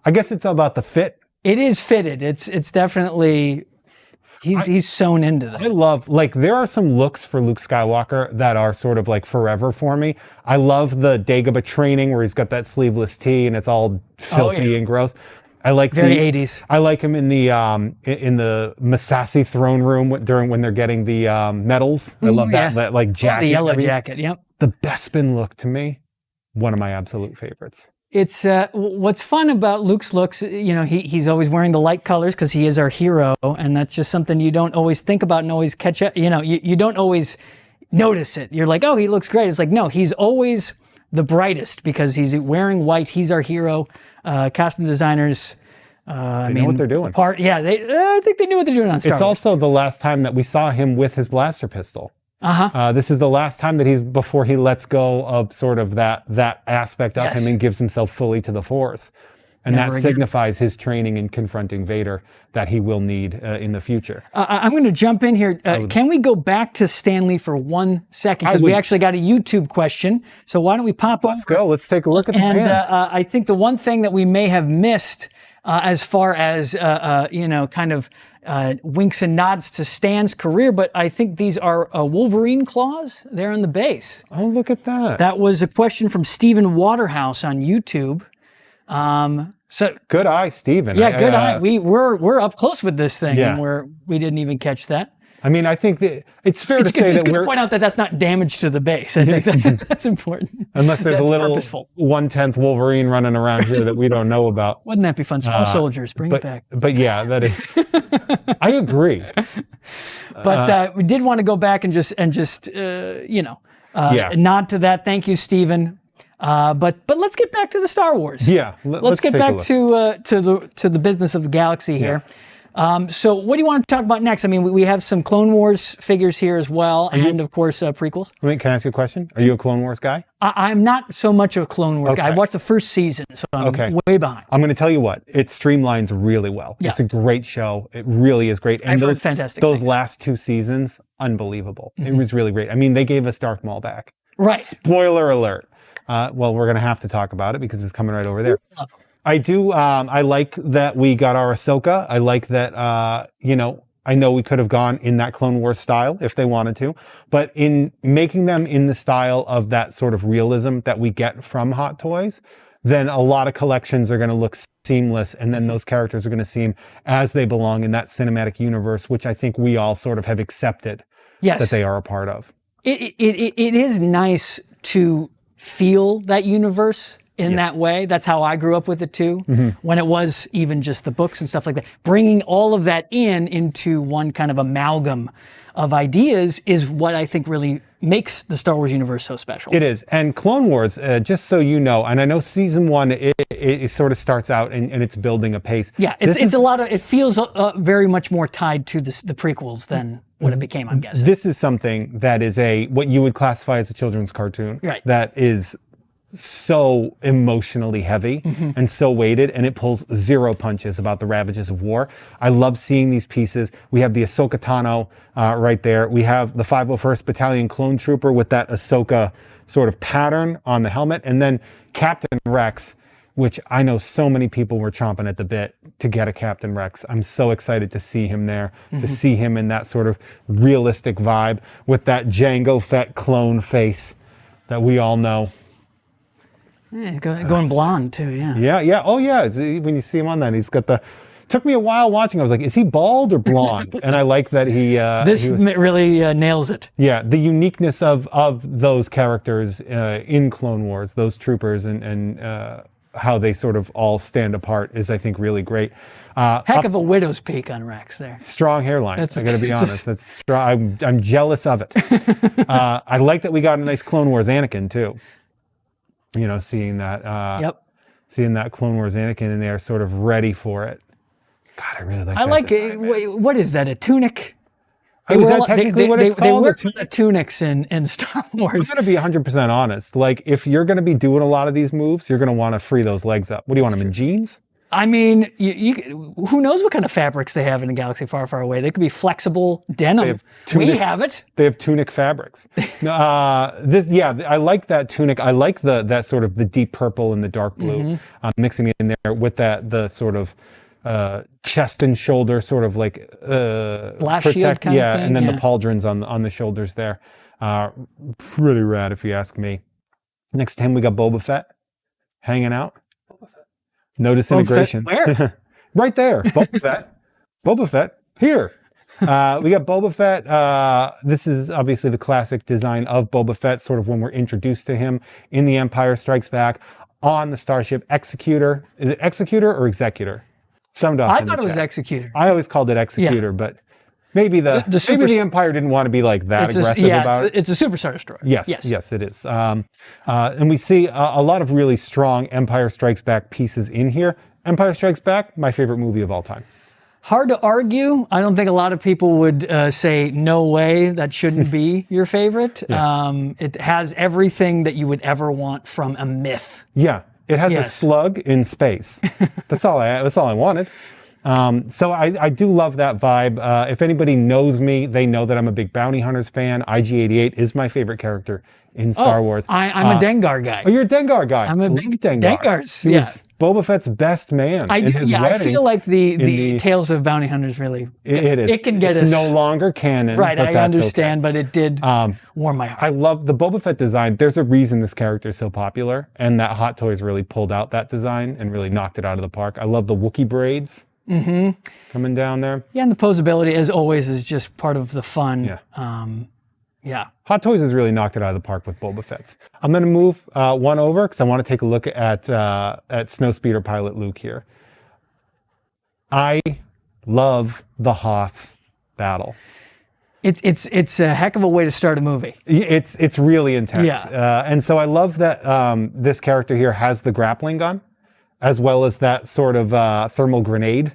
Speaker 8: I guess it's about the fit.
Speaker 1: It is fitted. It's definitely he's sewn into that.
Speaker 8: I love, like, there are some looks for Luke Skywalker that are sort of like forever for me. I love the Dagobah training where he's got that sleeveless tee and it's all filthy and gross. I like
Speaker 1: very 80s.
Speaker 8: I like him in the Massassi throne room when they're getting the medals. I love that like jacket.
Speaker 1: The yellow jacket. Yep.
Speaker 8: The Bespin look, to me, one of my absolute favorites.
Speaker 1: It's what's fun about Luke's looks. You know, he's always wearing the light colors because he is our hero, and that's just something you don't always think about and always catch up. You know, you don't always notice it. You're like, oh, he looks great. It's like, no, he's always the brightest because he's wearing white. He's our hero. Costume designers,
Speaker 8: they know what they're doing.
Speaker 1: I think they knew what they're doing on Star Wars.
Speaker 8: It's also the last time that we saw him with his blaster pistol. This is the last time that before he lets go of sort of that aspect of him and gives himself fully to the Force. And that signifies his training in confronting Vader that he will need in the future.
Speaker 1: I'm going to jump in here. Can we go back to Stan Lee for 1 second? Because we actually got a YouTube question. So why don't we pop over?
Speaker 8: Let's go. Let's take a look at the pan.
Speaker 1: And I think the one thing that we may have missed as far as, kind of winks and nods to Stan's career, but I think these are Wolverine claws there on the base.
Speaker 8: Oh, look at that.
Speaker 1: That was a question from Stephen Waterhouse on YouTube. So
Speaker 8: good eye, Stephen.
Speaker 1: Yeah, good eye. We're up close with this thing, and we didn't even catch that.
Speaker 8: I mean, I think that it's fair to say that
Speaker 1: we're point out that that's not damage to the base. I think that's important.
Speaker 8: Unless there's a little 1/10 Wolverine running around here that we don't know about.
Speaker 1: Wouldn't that be fun? Small soldiers, bring it back.
Speaker 8: But yeah, that is. I agree.
Speaker 1: But we did want to go back and just nod to that. Thank you, Stephen. But let's get back to the Star Wars.
Speaker 8: Yeah,
Speaker 1: let's get back to the business of the galaxy here. So what do you want to talk about next? I mean, we have some Clone Wars figures here as well, and of course prequels.
Speaker 8: Wait, can I ask you a question? Are you a Clone Wars guy?
Speaker 1: I'm not so much a Clone Wars guy. I watched the first season, so I'm way behind.
Speaker 8: I'm going to tell you what, it streamlines really well. Yeah. It's a great show. It really is great. And
Speaker 1: I've heard fantastic
Speaker 8: those
Speaker 1: things.
Speaker 8: Last 2 seasons, unbelievable. It was really great. I mean, they gave us Darth Maul back.
Speaker 1: Right.
Speaker 8: Spoiler alert. Well, we're going to have to talk about it because it's coming right over there. I do. I like that we got our Ahsoka. I like that, I know we could have gone in that Clone Wars style if they wanted to, but in making them in the style of that sort of realism that we get from Hot Toys, then a lot of collections are going to look seamless, and then those characters are going to seem as they belong in that cinematic universe, which I think we all sort of have accepted that they are a part of.
Speaker 1: It is nice to feel that universe in that way. That's how I grew up with it too, when it was even just the books and stuff like that. Bringing all of that into one kind of amalgam of ideas is what I think really makes the Star Wars universe so special.
Speaker 8: It is. And Clone Wars, just so you know, and I know season 1, it sort of starts out and it's building a pace.
Speaker 1: Yeah, it feels very much more tied to the prequels than what it became, I'm guessing.
Speaker 8: This is something that is what you would classify as a children's cartoon.
Speaker 1: Right.
Speaker 8: That is so emotionally heavy and so weighted, and it pulls 0 punches about the ravages of war. I love seeing these pieces. We have the Ahsoka Tano right there. We have the 501st Battalion Clone Trooper with that Ahsoka sort of pattern on the helmet, and then Captain Rex, which I know so many people were chomping at the bit to get a Captain Rex. I'm so excited to see him there, to see him in that sort of realistic vibe with that Jango Fett clone face that we all know.
Speaker 1: Yeah, going blonde too, yeah.
Speaker 8: Yeah. Oh, yeah. When you see him on that, he's got the Took me a while watching. I was like, is he bald or blonde? And I like that he.
Speaker 1: Really nails it.
Speaker 8: Yeah, the uniqueness of those characters in Clone Wars, those troopers, and how they sort of all stand apart is, I think, really great.
Speaker 1: Heck of a widow's peak on Rex there.
Speaker 8: Strong hairline. I got to be honest. That's strong. I'm jealous of it. I like that we got a nice Clone Wars Anakin too. You know, seeing that. Seeing that Clone Wars Anakin in there, sort of ready for it. God, I really like.
Speaker 1: I
Speaker 8: that
Speaker 1: like
Speaker 8: design,
Speaker 1: it. What is that? A tunic?
Speaker 8: Is that technically what it's called?
Speaker 1: They wear tunics in Star Wars.
Speaker 8: I'm going to be 100% honest. Like, if you're going to be doing a lot of these moves, you're going to want to free those legs up. What do you want them in jeans?
Speaker 1: I mean, who knows what kind of fabrics they have in a galaxy far, far away? They could be flexible denim. We have it.
Speaker 8: They have tunic fabrics. I like that tunic. I like that sort of the deep purple and the dark blue, mixing it in there with the sort of chest and shoulder sort of like
Speaker 1: blast shield kind of thing.
Speaker 8: And then the pauldrons on the shoulders there. Pretty rad if you ask me. Next time we got Boba Fett hanging out. No disintegration.
Speaker 1: Where?
Speaker 8: Right there. Boba Fett. Boba Fett. Here. We got Boba Fett. This is obviously the classic design of Boba Fett, sort of when we're introduced to him in The Empire Strikes Back on the starship Executor. Is it Executor or Executor?
Speaker 1: I thought it was Executor.
Speaker 8: I always called it Executor, but maybe the Empire didn't want to be like that aggressive about it.
Speaker 1: It's a Superstar Destroyer.
Speaker 8: Yes, it is. And we see a lot of really strong Empire Strikes Back pieces in here. Empire Strikes Back, my favorite movie of all time.
Speaker 1: Hard to argue. I don't think a lot of people would say, no way, that shouldn't be your favorite. It has everything that you would ever want from a myth.
Speaker 8: Yeah, it has a slug in space. That's all I wanted. So I do love that vibe. If anybody knows me, they know that I'm a big Bounty Hunters fan. IG-88 is my favorite character in Star Wars.
Speaker 1: I'm a Dengar guy.
Speaker 8: Oh, you're a Dengar guy.
Speaker 1: I'm a big Dengars. He was
Speaker 8: Boba Fett's best man.
Speaker 1: I feel like the Tales of Bounty Hunters really
Speaker 8: it is.
Speaker 1: It can get
Speaker 8: it's
Speaker 1: us
Speaker 8: no longer canon.
Speaker 1: Right,
Speaker 8: but
Speaker 1: I
Speaker 8: that's
Speaker 1: understand,
Speaker 8: okay.
Speaker 1: but it did warm my heart.
Speaker 8: I love the Boba Fett design. There's a reason this character is so popular, and that Hot Toys really pulled out that design and really knocked it out of the park. I love the Wookiee braids. Coming down there.
Speaker 1: Yeah, and the posability, as always, is just part of the fun.
Speaker 8: Yeah. Hot Toys has really knocked it out of the park with Boba Fett's. I'm going to move one over because I want to take a look at Snowspeeder pilot Luke here. I love the Hoth battle.
Speaker 1: It's a heck of a way to start a movie.
Speaker 8: It's really intense.
Speaker 1: Yeah.
Speaker 8: And so I love that this character here has the grappling gun, as well as that sort of thermal grenade.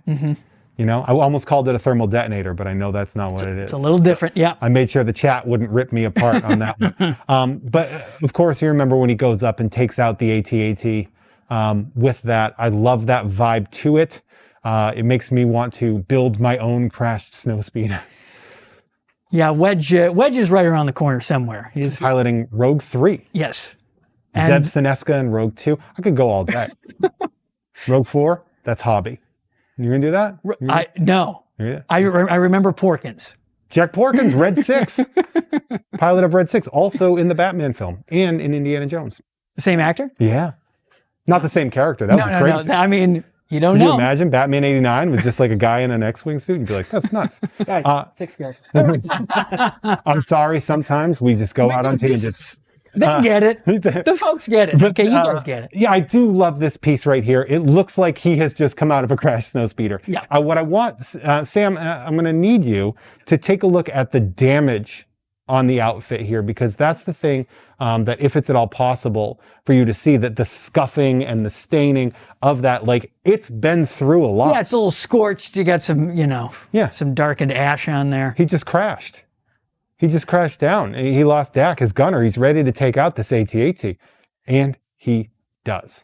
Speaker 8: You know, I almost called it a thermal detonator, but I know that's not what it is.
Speaker 1: It's a little different, yeah.
Speaker 8: I made sure the chat wouldn't rip me apart on that one. But of course, you remember when he goes up and takes out the AT-AT. With that, I love that vibe to it. It makes me want to build my own crashed snowspeeder.
Speaker 1: Yeah, Wedge is right around the corner somewhere. He's
Speaker 8: piloting Rogue 3.
Speaker 1: Yes.
Speaker 8: Zeb Sineska and Rogue 2. I could go all day. Rogue 4, that's hobby. You gonna do that?
Speaker 1: No.
Speaker 8: Yeah.
Speaker 1: I remember Porkins.
Speaker 8: Jack Porkins, Red 6. Pilot of Red 6, also in the Batman film and in Indiana Jones.
Speaker 1: The same actor?
Speaker 8: Yeah. Not the same character. That would be crazy.
Speaker 1: No. I mean, you don't
Speaker 8: know.
Speaker 1: Can
Speaker 8: you imagine Batman 89 with just like a guy in an X-Wing suit? You'd be like, that's nuts.
Speaker 1: 6 girls.
Speaker 8: I'm sorry, sometimes we just go out on tangents.
Speaker 1: They get it. The folks get it. Okay, you guys get it.
Speaker 8: Yeah, I do love this piece right here. It looks like he has just come out of a crashed snowspeeder.
Speaker 1: Yeah.
Speaker 8: What I want, Sam, I'm going to need you to take a look at the damage on the outfit here, because that's the thing that, if it's at all possible for you to see, that the scuffing and the staining of that, like, it's been through a lot.
Speaker 1: Yeah, it's a little scorched. You got some, some darkened ash on there.
Speaker 8: He just crashed. He just crashed down. He lost Dak, his gunner. He's ready to take out this AT-AT. And he does.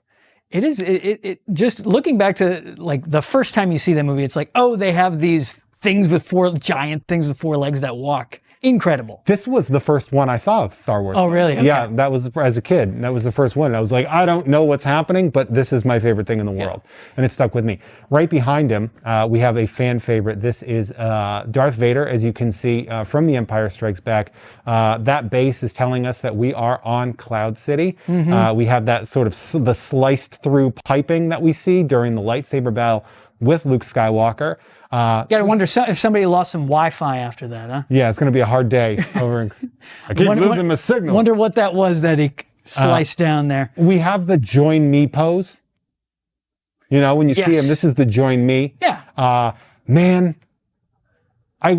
Speaker 1: It is, it just looking back to, like, the first time you see that movie, it's like, oh, they have these giant things with 4 legs that walk. Incredible.
Speaker 8: This was the first one I saw of Star Wars.
Speaker 1: Oh, really? Okay.
Speaker 8: Yeah, that was as a kid. That was the first one. I was like, I don't know what's happening, but this is my favorite thing in the world. And it stuck with me. Right behind him, we have a fan favorite. This is Darth Vader, as you can see from The Empire Strikes Back. That base is telling us that we are on Cloud City. We have that sort of the sliced through piping that we see during the lightsaber battle with Luke Skywalker.
Speaker 1: Gotta wonder if somebody lost some Wi-Fi after that, huh?
Speaker 8: Yeah, it's going to be a hard day. I keep losing my signal.
Speaker 1: Wonder what that was that he sliced down there.
Speaker 8: We have the join me pose. You know, when you see him, this is the join me.
Speaker 1: Yeah.
Speaker 8: Man, I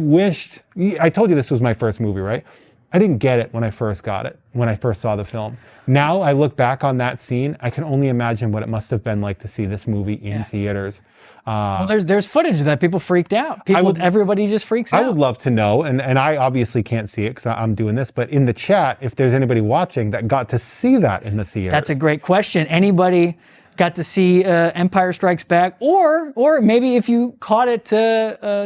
Speaker 8: told you this was my first movie, right? I didn't get it when I first saw the film. Now I look back on that scene, I can only imagine what it must have been like to see this movie in theaters.
Speaker 1: Well, there's footage of that. People freaked out. Everybody just freaks out.
Speaker 8: I would love to know, and I obviously can't see it because I'm doing this, but in the chat, if there's anybody watching that got to see that in the theater.
Speaker 1: That's a great question. Anybody got to see Empire Strikes Back, or maybe if you caught it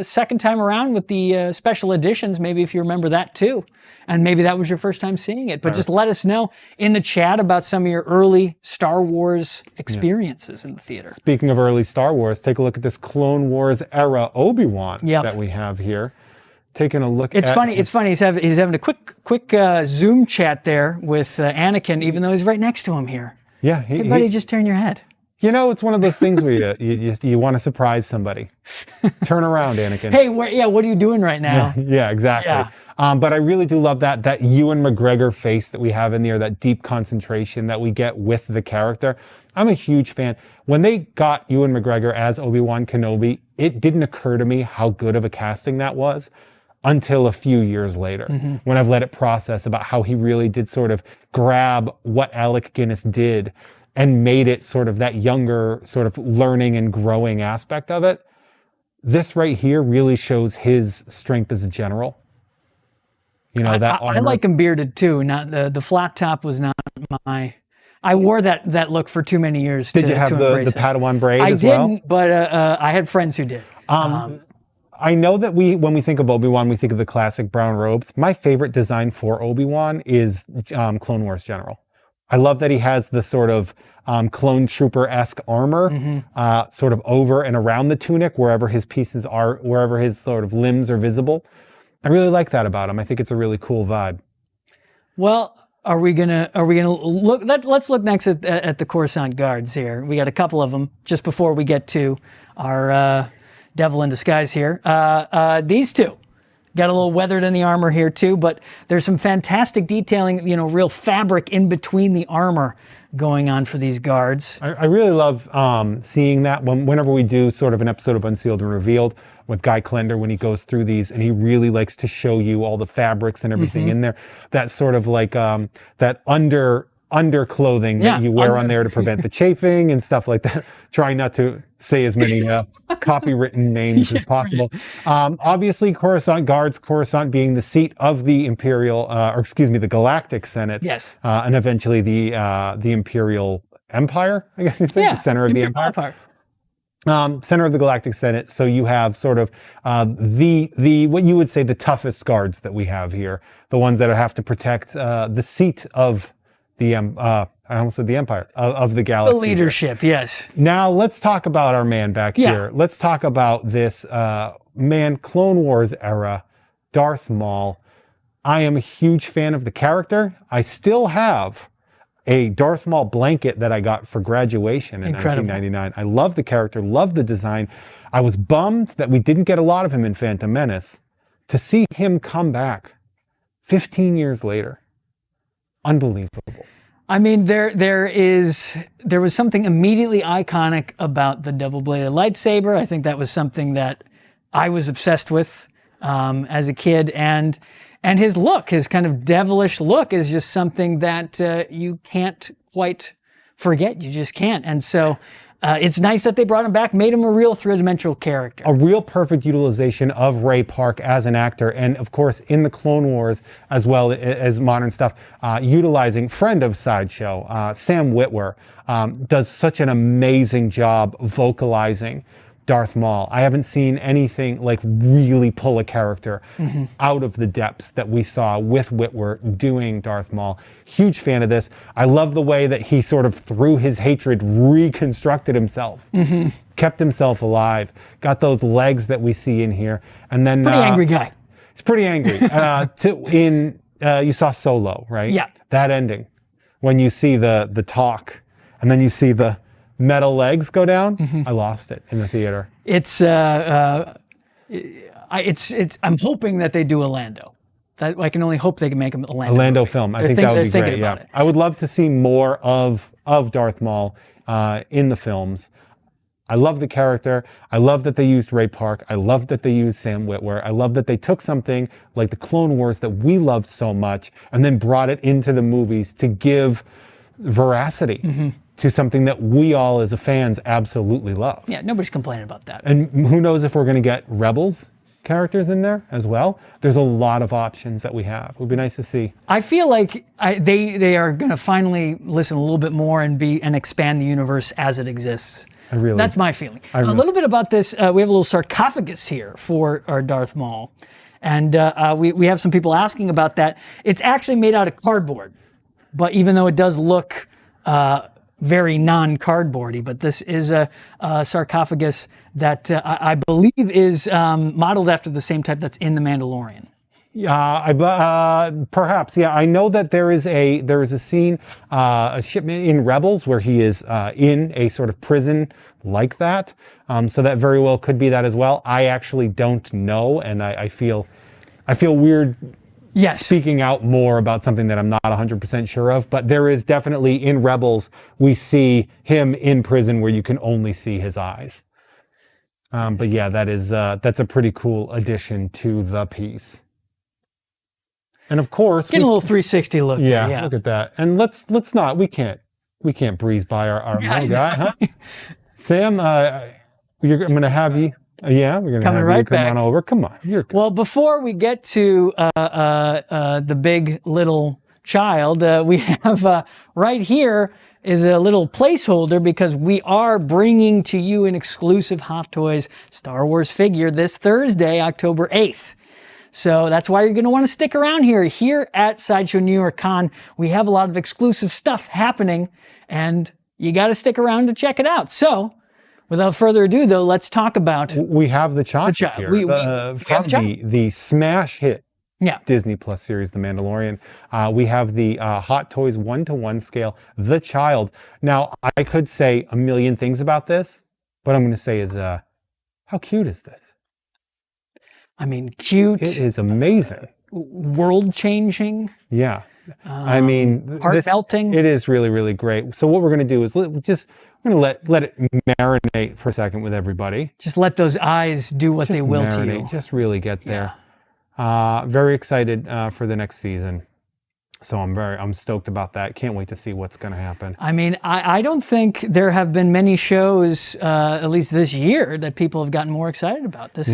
Speaker 1: second time around with the special editions, maybe if you remember that too. And maybe that was your first time seeing it. But just let us know in the chat about some of your early Star Wars experiences in the theater.
Speaker 8: Speaking of early Star Wars, take a look at this Clone Wars era Obi-Wan that we have here. Taking a look
Speaker 1: It's funny. He's having a quick Zoom chat there with Anakin, even though he's right next to him here.
Speaker 8: Yeah.
Speaker 1: Hey, buddy, just turn your head.
Speaker 8: You know, it's one of those things where you want to surprise somebody. Turn around, Anakin.
Speaker 1: Hey, what are you doing right now?
Speaker 8: Yeah, exactly.
Speaker 1: Yeah.
Speaker 8: But I really do love that Ewan McGregor face that we have in there, that deep concentration that we get with the character. I'm a huge fan. When they got Ewan McGregor as Obi-Wan Kenobi, it didn't occur to me how good of a casting that was until a few years later, when I've let it process about how he really did sort of grab what Alec Guinness did and made it sort of that younger sort of learning and growing aspect of it. This right here really shows his strength as a general. You know, that
Speaker 1: I like him bearded too. Not the flat top was not my. I wore that look for too many years.
Speaker 8: Did you have the Padawan braid as well?
Speaker 1: I didn't, but I had friends who did.
Speaker 8: I know that when we think of Obi-Wan, we think of the classic brown robes. My favorite design for Obi-Wan is Clone Wars General. I love that he has the sort of clone trooper-esque armor sort of over and around the tunic, wherever his pieces are, wherever his sort of limbs are visible. I really like that about him. I think it's a really cool vibe.
Speaker 1: Well, are we gonna look? Let's look next at the Coruscant guards here. We got a couple of them just before we get to our devil in disguise here. These two got a little weathered in the armor here too, but there's some fantastic detailing. You know, real fabric in between the armor going on for these guards.
Speaker 8: I really love seeing that whenever we do sort of an episode of Unsealed and Revealed with Guy Klender, when he goes through these, and he really likes to show you all the fabrics and everything in there. That sort of like that underclothing that you wear on there to prevent the chafing and stuff like that. Trying not to say as many copywritten names as possible. Obviously, Coruscant guards, Coruscant being the seat of the the Galactic Senate.
Speaker 1: Yes.
Speaker 8: And eventually the Imperial Empire, I guess you'd say, the center of the Empire. Center of the Galactic Senate. So you have sort of the what you would say the toughest guards that we have here, the ones that have to protect the seat of the I almost said the Empire of the galaxy.
Speaker 1: The leadership, yes.
Speaker 8: Now let's talk about our man back here. Let's talk about this Clone Wars era, Darth Maul. I am a huge fan of the character. I still have a Darth Maul blanket that I got for graduation in 1999. I love the character, love the design. I was bummed that we didn't get a lot of him in Phantom Menace. To see him come back 15 years later, unbelievable.
Speaker 1: I mean, there was something immediately iconic about the double-bladed lightsaber. I think that was something that I was obsessed with as a kid, and his look, his kind of devilish look, is just something that you can't quite forget. You just can't. And so it's nice that they brought him back, made him a real three-dimensional character.
Speaker 8: A real perfect utilization of Ray Park as an actor. And of course, in the Clone Wars, as well as modern stuff, utilizing friend of Sideshow, Sam Witwer, does such an amazing job vocalizing Darth Maul. I haven't seen anything like really pull a character out of the depths that we saw with Witwer doing Darth Maul. Huge fan of this. I love the way that he sort of, through his hatred, reconstructed himself, kept himself alive, got those legs that we see in here, and then
Speaker 1: pretty angry guy.
Speaker 8: He's pretty angry. You saw Solo, right?
Speaker 1: Yeah.
Speaker 8: That ending, when you see the talk, and then you see the metal legs go down, I lost it in the theater.
Speaker 1: I'm hoping that they do a Lando. I can only hope they can make a Lando.
Speaker 8: A Lando
Speaker 1: movie.
Speaker 8: film. I think that would be great. Yeah,
Speaker 1: it.
Speaker 8: I would love to see more of Darth Maul in the films. I love the character. I love that they used Ray Park. I love that they used Sam Witwer. I love that they took something like the Clone Wars that we loved so much and then brought it into the movies to give veracity to something that we all as fans absolutely love.
Speaker 1: Yeah, nobody's complaining about that.
Speaker 8: And who knows if we're going to get Rebels characters in there as well. There's a lot of options that we have. It would be nice to see.
Speaker 1: I feel like they are going to finally listen a little bit more and expand the universe as it exists. That's my feeling. A little bit about this. We have a little sarcophagus here for our Darth Maul, and we have some people asking about that. It's actually made out of cardboard, but even though it does look very non-cardboardy, but this is a sarcophagus that I believe is modeled after the same type that's in The Mandalorian.
Speaker 8: Perhaps, yeah. I know that there is a scene, a shipment in Rebels where he is in a sort of prison like that. So that very well could be that as well. I actually don't know, and I feel weird.
Speaker 1: Yes.
Speaker 8: Speaking out more about something that I'm not 100% sure of, but there is definitely in Rebels, we see him in prison where you can only see his eyes. But yeah, that's a pretty cool addition to the piece. And of course,
Speaker 1: getting a little 360 look.
Speaker 8: Yeah,
Speaker 1: there, yeah.
Speaker 8: Look at that. And let's not. We can't breeze by our little guy, huh? Sam, I'm going to have you. Yeah, we're going to have you come on over. Come on.
Speaker 1: Well, before we get to the big little child, we have right here is a little placeholder because we are bringing to you an exclusive Hot Toys Star Wars figure this Thursday, October 8th. So that's why you're going to want to stick around here. Here at Sideshow New York Con, we have a lot of exclusive stuff happening, and you got to stick around to check it out. So, without further ado, though, let's talk about...
Speaker 8: We have the child here. From the smash hit Disney Plus series, The Mandalorian. We have the Hot Toys 1-to-1 scale, The Child. Now, I could say a million things about this. What I'm going to say is, how cute is this?
Speaker 1: I mean, cute.
Speaker 8: It is amazing.
Speaker 1: World-changing.
Speaker 8: Yeah. I mean...
Speaker 1: Heart-melting.
Speaker 8: It is really, really great. So what we're going to do is we're going to let it marinate for a second with everybody.
Speaker 1: Just let those eyes do what they will to you.
Speaker 8: Just really get there. Very excited for the next season. So I'm stoked about that. Can't wait to see what's going to happen.
Speaker 1: I mean, I don't think there have been many shows, at least this year, that people have gotten more excited about. This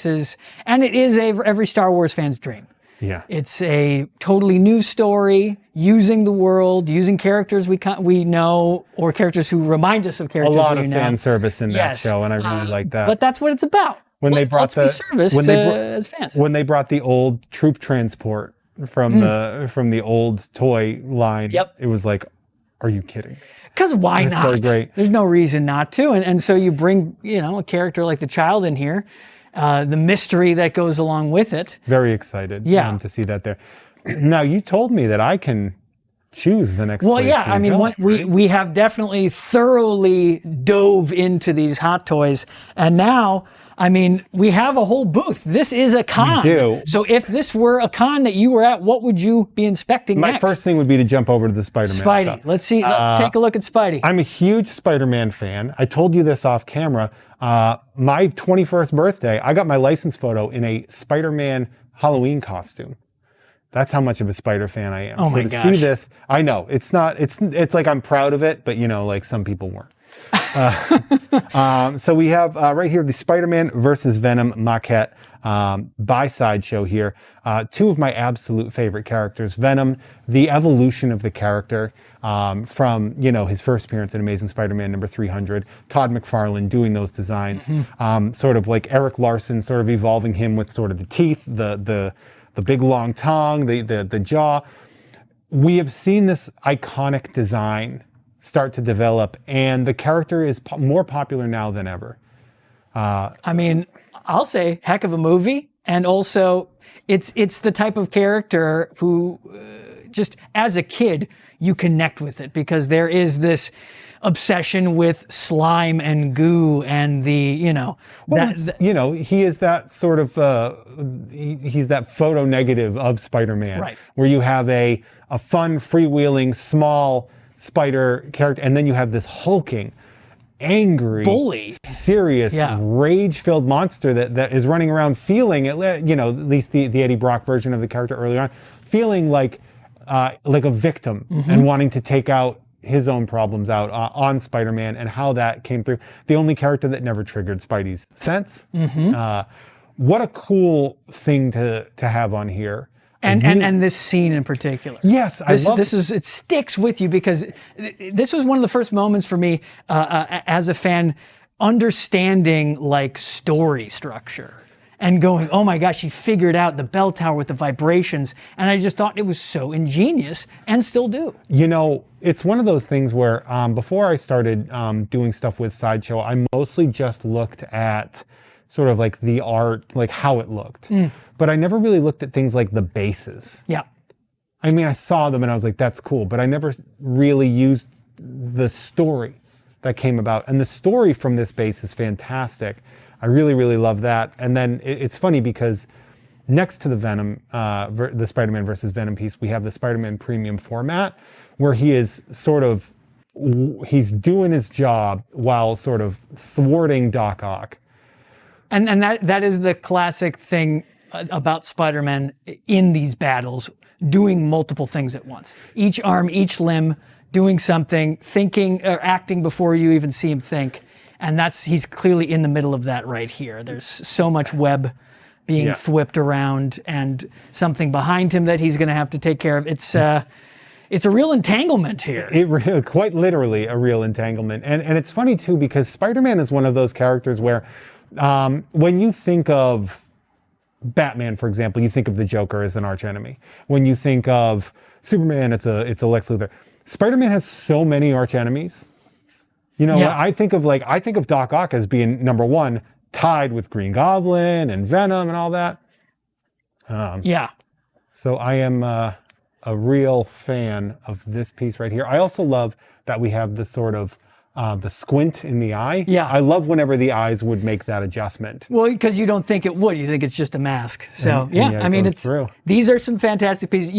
Speaker 1: is, and it is every Star Wars fan's dream.
Speaker 8: Yeah.
Speaker 1: It's a totally new story, using the world, using characters we know, or characters who remind us of characters we know.
Speaker 8: A lot of fan service in that show, and I really like that.
Speaker 1: But that's what it's about.
Speaker 8: When they brought
Speaker 1: as fans.
Speaker 8: When they brought the old troop transport from the old toy line, it was like, are you kidding?
Speaker 1: Because why not?
Speaker 8: So great.
Speaker 1: There's no reason not to. And so you bring, a character like the child in here, the mystery that goes along with it.
Speaker 8: Very excited to see that there. Now, you told me that I can choose the next place
Speaker 1: I mean, we have definitely thoroughly dove into these Hot Toys. And now, I mean, we have a whole booth. This is a con.
Speaker 8: We do.
Speaker 1: So if this were a con that you were at, what would you be inspecting next?
Speaker 8: My first thing would be to jump over to the Spider-Man stuff.
Speaker 1: Let's see. Let's take a look at Spidey.
Speaker 8: I'm a huge Spider-Man fan. I told you this off camera. My 21st birthday, I got my license photo in a Spider-Man Halloween costume. That's how much of a Spider fan I am.
Speaker 1: Oh my
Speaker 8: gosh.
Speaker 1: gosh.
Speaker 8: See this, I know it's like I'm proud of it, but like some people weren't. So we have right here the Spider-Man versus Venom maquette by Sideshow here. Two of my absolute favorite characters. Venom, the evolution of the character from his first appearance in Amazing Spider-Man number 300. Todd McFarlane doing those designs, sort of like Eric Larson, sort of evolving him with sort of the teeth, the big long tongue, the jaw. We have seen this iconic design start to develop, and the character is more popular now than ever.
Speaker 1: I mean, I'll say heck of a movie, and also it's the type of character who just as a kid, you connect with it because there is this obsession with slime and goo and he
Speaker 8: is that sort of he's that photo negative of Spider-Man,
Speaker 1: right,
Speaker 8: where you have a fun, freewheeling, small spider character, and then you have this hulking, angry,
Speaker 1: bully,
Speaker 8: serious, rage-filled monster that is running around feeling, at least the Eddie Brock version of the character earlier on, feeling like a victim and wanting to take out his own problems out on Spider-Man, and how that came through. The only character that never triggered Spidey's sense. What a cool thing to have on here.
Speaker 1: And this scene in particular.
Speaker 8: Yes,
Speaker 1: it sticks with you because this was one of the first moments for me as a fan understanding like story structure and going, oh my gosh, he figured out the bell tower with the vibrations, and I just thought it was so ingenious, and still do.
Speaker 8: It's one of those things where before I started doing stuff with Sideshow, I mostly just looked at sort of like the art, like how it looked. But I never really looked at things like the bases.
Speaker 1: Yeah.
Speaker 8: I mean, I saw them and I was like, that's cool, but I never really used the story that came about. And the story from this base is fantastic. I really, really love that. And then it's funny because next to the Venom, the Spider-Man versus Venom piece, we have the Spider-Man premium format where he is he's doing his job while sort of thwarting Doc Ock.
Speaker 1: And that is the classic thing about Spider-Man in these battles, doing multiple things at once. Each arm, each limb, doing something, thinking or acting before you even see him think. And he's clearly in the middle of that right here. There's so much web being thwipped around and something behind him that he's going to have to take care of. It's a real entanglement here.
Speaker 8: Quite literally a real entanglement. And it's funny too, because Spider-Man is one of those characters where when you think of Batman, for example, you think of the Joker as an archenemy. When you think of Superman, it's a Lex Luthor. Spider-Man has so many archenemies. I think of Doc Ock as being number one, tied with Green Goblin and Venom and all that. So I am a real fan of this piece right here. I also love that we have this sort of the squint in the eye.
Speaker 1: Yeah.
Speaker 8: I love whenever the eyes would make that adjustment.
Speaker 1: Well, because you don't think it would. You think it's just a mask. So, I mean, these are some fantastic pieces.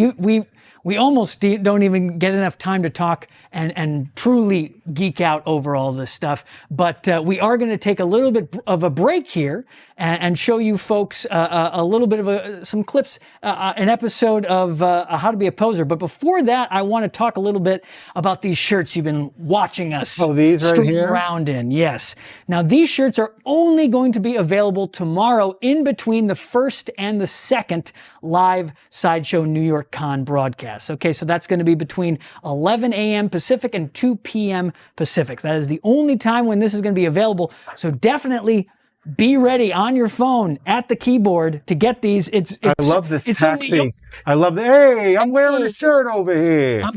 Speaker 1: We almost don't even get enough time to talk and truly geek out over all this stuff. But we are going to take a little bit of a break here and show you folks a little bit of some clips, an episode of How to Be a Poser. But before that, I want to talk a little bit about these shirts you've been watching us
Speaker 8: these right here?
Speaker 1: around in. Yes. Now, these shirts are only going to be available tomorrow in between the first and the second live Sideshow New York Con broadcast. Okay, so that's going to be between 11 a.m. Pacific and 2 p.m. Pacific. That is the only time when this is going to be available. So definitely be ready on your phone at the keyboard to get these.
Speaker 8: I love this taxi. I love hey, I'm wearing a shirt over here.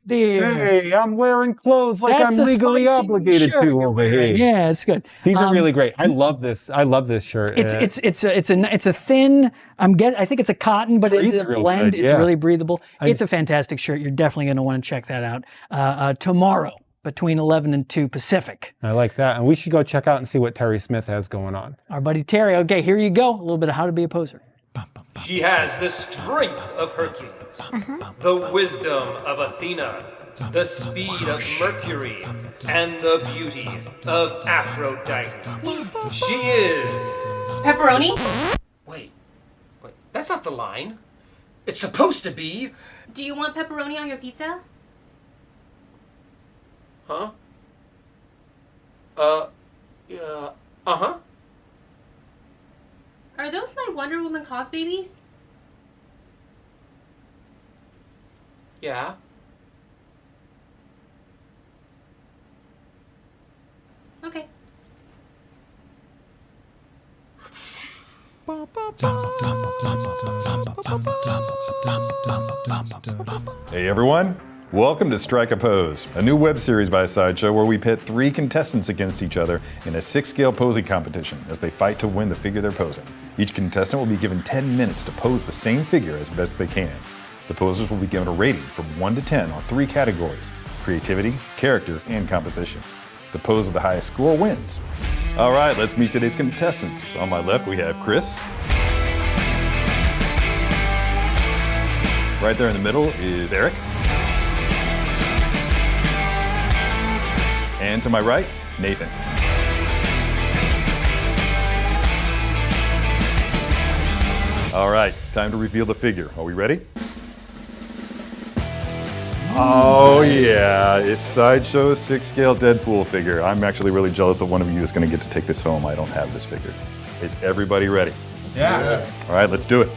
Speaker 8: Hey, I'm wearing clothes like I'm legally obligated to over here.
Speaker 1: Yeah, it's good.
Speaker 8: These are really great. I love this. I love this shirt.
Speaker 1: It's a thin. I think it's a cotton, but it's a blend. It's really breathable. It's a fantastic shirt. You're definitely going to want to check that out tomorrow between 11 and 2 Pacific.
Speaker 8: I like that, and we should go check out and see what Terry Smith has going on.
Speaker 1: Our buddy Terry. Okay, here you go. A little bit of How to Be a Poser.
Speaker 9: She has the strength of Hercules, the wisdom of Athena, the speed of Mercury, and the beauty of Aphrodite. She is...
Speaker 10: Pepperoni?
Speaker 9: Wait, that's not the line. It's supposed to be...
Speaker 10: Do you want pepperoni on your pizza?
Speaker 9: Huh? Uh-huh.
Speaker 10: Are those my Wonder Woman cos babies?
Speaker 9: Yeah.
Speaker 10: Okay.
Speaker 6: Hey everyone, welcome to Strike a Pose, a new web series by Sideshow where we pit 3 contestants against each other in a 6-scale posing competition as they fight to win the figure they're posing. Each contestant will be given 10 minutes to pose the same figure as best they can. The posers will be given a rating from 1 to 10 on 3 categories: creativity, character, and composition. The pose with the highest score wins. All right, let's meet today's contestants. On my left, we have Chris. Right there in the middle is Eric. And to my right, Nathan. All right, time to reveal the figure. Are we ready? Oh yeah, it's Sideshow 6-scale Deadpool figure. I'm actually really jealous that one of you is going to get to take this home. I don't have this figure. Is everybody ready?
Speaker 3: Yeah.
Speaker 6: All right, let's do it.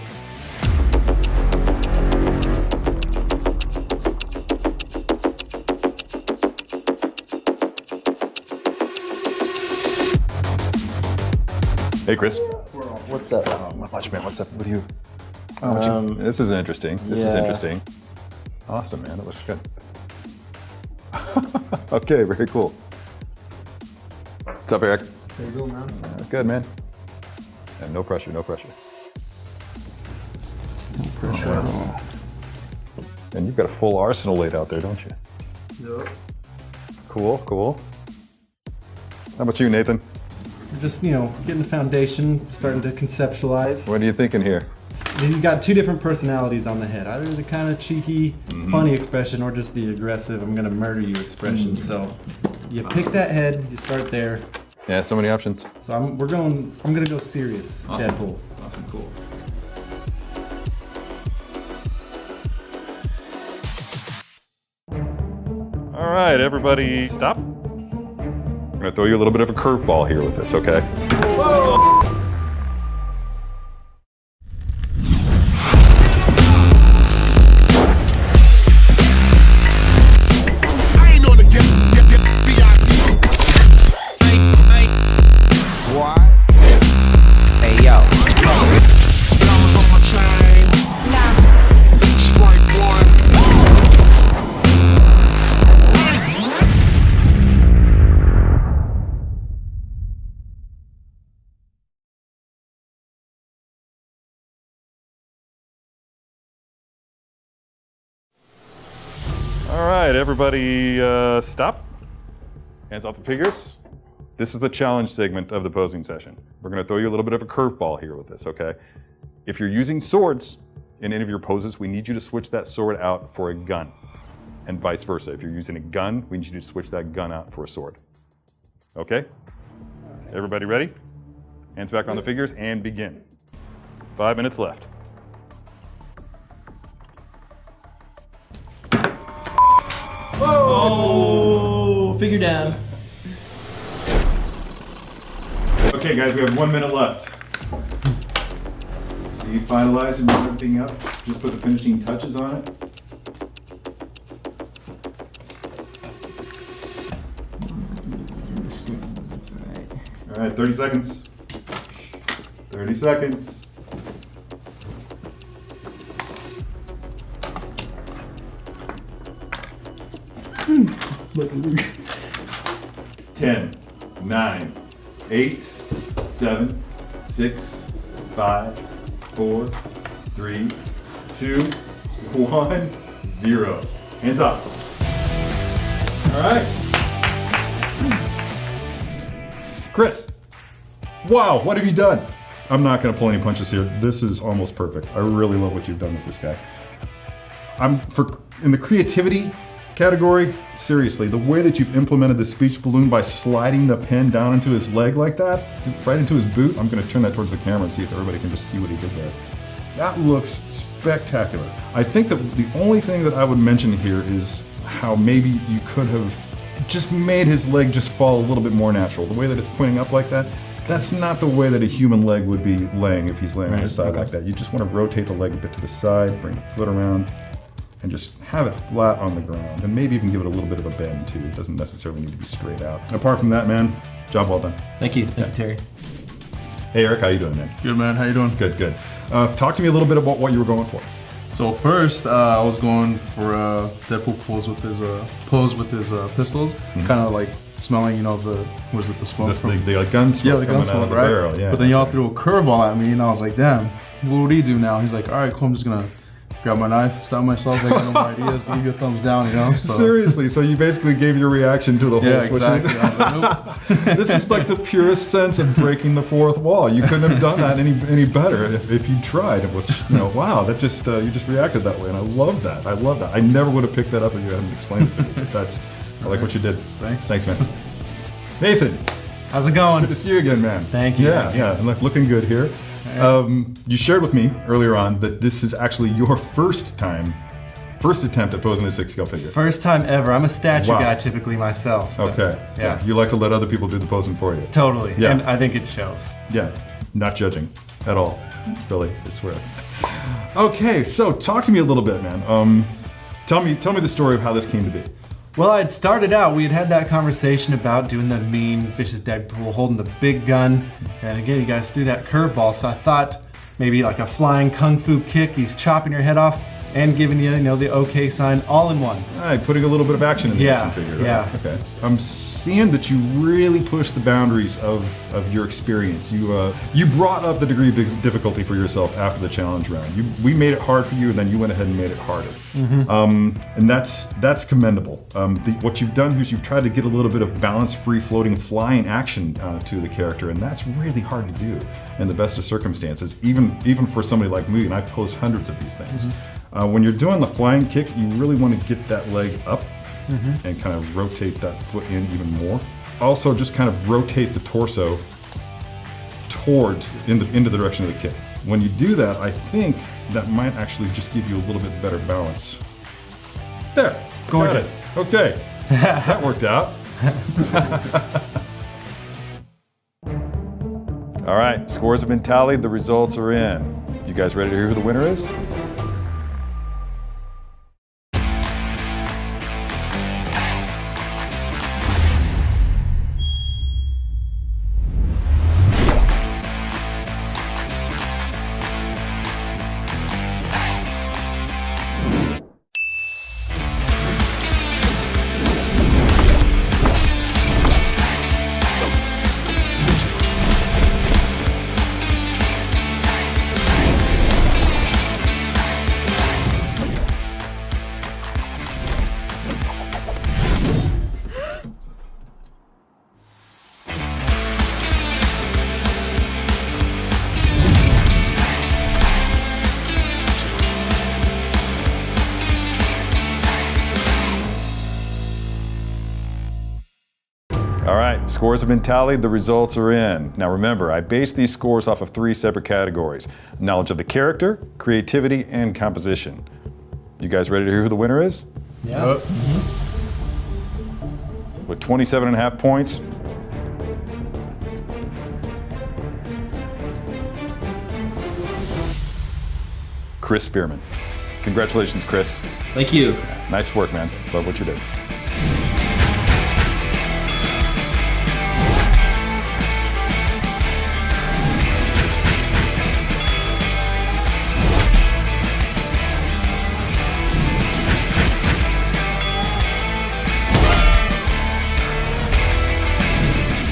Speaker 6: Hey, Chris.
Speaker 11: What's up?
Speaker 6: Oh, my watch, man. What's up with you? This is interesting. This is interesting. Awesome, man. That looks good. Okay, very cool. What's up, Eric?
Speaker 11: How you doing, man?
Speaker 6: Good, man. And no pressure, no pressure.
Speaker 11: No pressure at all.
Speaker 6: And you've got a full arsenal laid out there, don't you?
Speaker 11: Yep.
Speaker 6: Cool, cool. How about you, Nathan?
Speaker 12: We're just, getting the foundation, starting to conceptualize.
Speaker 6: What are you thinking here?
Speaker 12: You got 2 different personalities on the head. Either the kind of cheeky, funny expression or just the aggressive, I'm gonna murder you expression. So you pick that head, you start there.
Speaker 6: Yeah, so many options.
Speaker 12: So I'm gonna go serious.
Speaker 6: Awesome.
Speaker 12: Deadpool.
Speaker 6: Awesome, cool. All right, everybody, stop. I'm gonna throw you a little bit of a curveball here with this, okay? Whoa. All right, everybody, stop. Hands off the figures. This is the challenge segment of the posing session. We're gonna throw you a little bit of a curveball here with this, okay? If you're using swords in any of your poses, we need you to switch that sword out for a gun, and vice versa. If you're using a gun, we need you to switch that gun out for a sword. Okay? Everybody ready? Hands back on the figures and begin. 5 minutes left.
Speaker 12: Oh, figure down.
Speaker 6: Okay, guys, we have 1 minute left. Are you finalized and wrap everything up? Just put the finishing touches on it.
Speaker 11: It's in the stem, that's alright.
Speaker 6: All right, 30 seconds. 30 seconds.
Speaker 12: It's like a Luke.
Speaker 6: 10, 9, 8, 7, 6, 5, 4, 3, 2, 1, 0. Hands up. All right. Chris. Wow, what have you done? I'm not going to pull any punches here. This is almost perfect. I really love what you've done with this guy. In the creativity category, seriously, the way that you've implemented the speech balloon by sliding the pen down into his leg like that, right into his boot, I'm going to turn that towards the camera and see if everybody can just see what he did there. That looks spectacular. I think that the only thing that I would mention here is how maybe you could have just made his leg just fall a little bit more natural. The way that it's pointing up like that, that's not the way that a human leg would be laying if he's laying on his side like that. You just want to rotate the leg a bit to the side, bring the foot around, and just have it flat on the ground, and maybe even give it a little bit of a bend too. It doesn't necessarily need to be straight out. Apart from that, man, job well done.
Speaker 12: Thank you, Terry.
Speaker 6: Hey Eric, how you doing, man?
Speaker 13: Good, man. How you doing?
Speaker 6: Good, good. Talk to me a little bit about what you were going for.
Speaker 13: So first, I was going for a Deadpool pose with his pistols, kind of like smelling, the smoke?
Speaker 6: The gun smoke.
Speaker 13: Yeah, the gun smoke, right?
Speaker 6: Barrel, yeah.
Speaker 13: But then y'all threw a curveball at me, and I was like, damn, what would he do now? He's like, all right, cool. I'm just gonna grab my knife, stab myself, I got no more ideas, leave a thumbs down, you know? So.
Speaker 6: Seriously, so you basically gave your reaction to the whole
Speaker 13: Yeah,
Speaker 6: switching.
Speaker 13: exactly. I was like, nope.
Speaker 6: This is like the purest sense of breaking the fourth wall. You couldn't have done that any better if you tried. Which, wow, that just you just reacted that way, and I love that. I love that. I never would have picked that up if you hadn't explained it to me. But I like what you did.
Speaker 13: Thanks,
Speaker 6: man. Nathan,
Speaker 12: how's it going?
Speaker 6: Good to see you again, man.
Speaker 12: Thank you.
Speaker 6: Yeah, looking good here. You shared with me earlier on that this is actually your first attempt at posing a 6-scale figure.
Speaker 12: First time ever. I'm a statue
Speaker 6: Wow.
Speaker 12: guy typically myself.
Speaker 6: Okay.
Speaker 12: Yeah.
Speaker 6: You like to let other people do the posing for you.
Speaker 12: Totally.
Speaker 6: Yeah.
Speaker 12: And I think it shows.
Speaker 6: Yeah. Not judging at all. Billy, I swear. Okay, so talk to me a little bit, man. Tell me the story of how this came to be.
Speaker 12: Well, I'd started out, we had that conversation about doing the mean Vicious Deadpool, holding the big gun, and again, you guys threw that curveball, so I thought maybe like a flying kung fu kick, he's chopping your head off, and giving you, the okay sign all in one.
Speaker 6: All right, putting a little bit of action in the
Speaker 12: Yeah,
Speaker 6: action figure.
Speaker 12: yeah.
Speaker 6: Right? Okay. I'm seeing that you really pushed the boundaries of your experience. You brought up the degree of difficulty for yourself after the challenge round. We made it hard for you, and then you went ahead and made it harder. And that's commendable. What you've done here is you've tried to get a little bit of balanced, free-floating, flying action to the character, and that's really hard to do in the best of circumstances, even for somebody like me, and I've posed hundreds of these things. When you're doing the flying kick, you really want to get that leg up and kind of rotate that foot in even more. Also, just kind of rotate the torso into the direction of the kick. When you do that, I think that might actually just give you a little bit better balance. There.
Speaker 12: Gorgeous.
Speaker 6: Got it. Okay. That worked out. All right, scores have been tallied, the results are in. You guys ready to hear who the winner is? All right, scores have been tallied, the results are in. Now remember, I based these scores off of 3 separate categories: knowledge of the character, creativity, and composition. You guys ready to hear who the winner is?
Speaker 12: Yeah.
Speaker 6: With 27.5 points, Chris Spearman. Congratulations, Chris.
Speaker 3: Thank you.
Speaker 6: Nice work, man. Love what you did.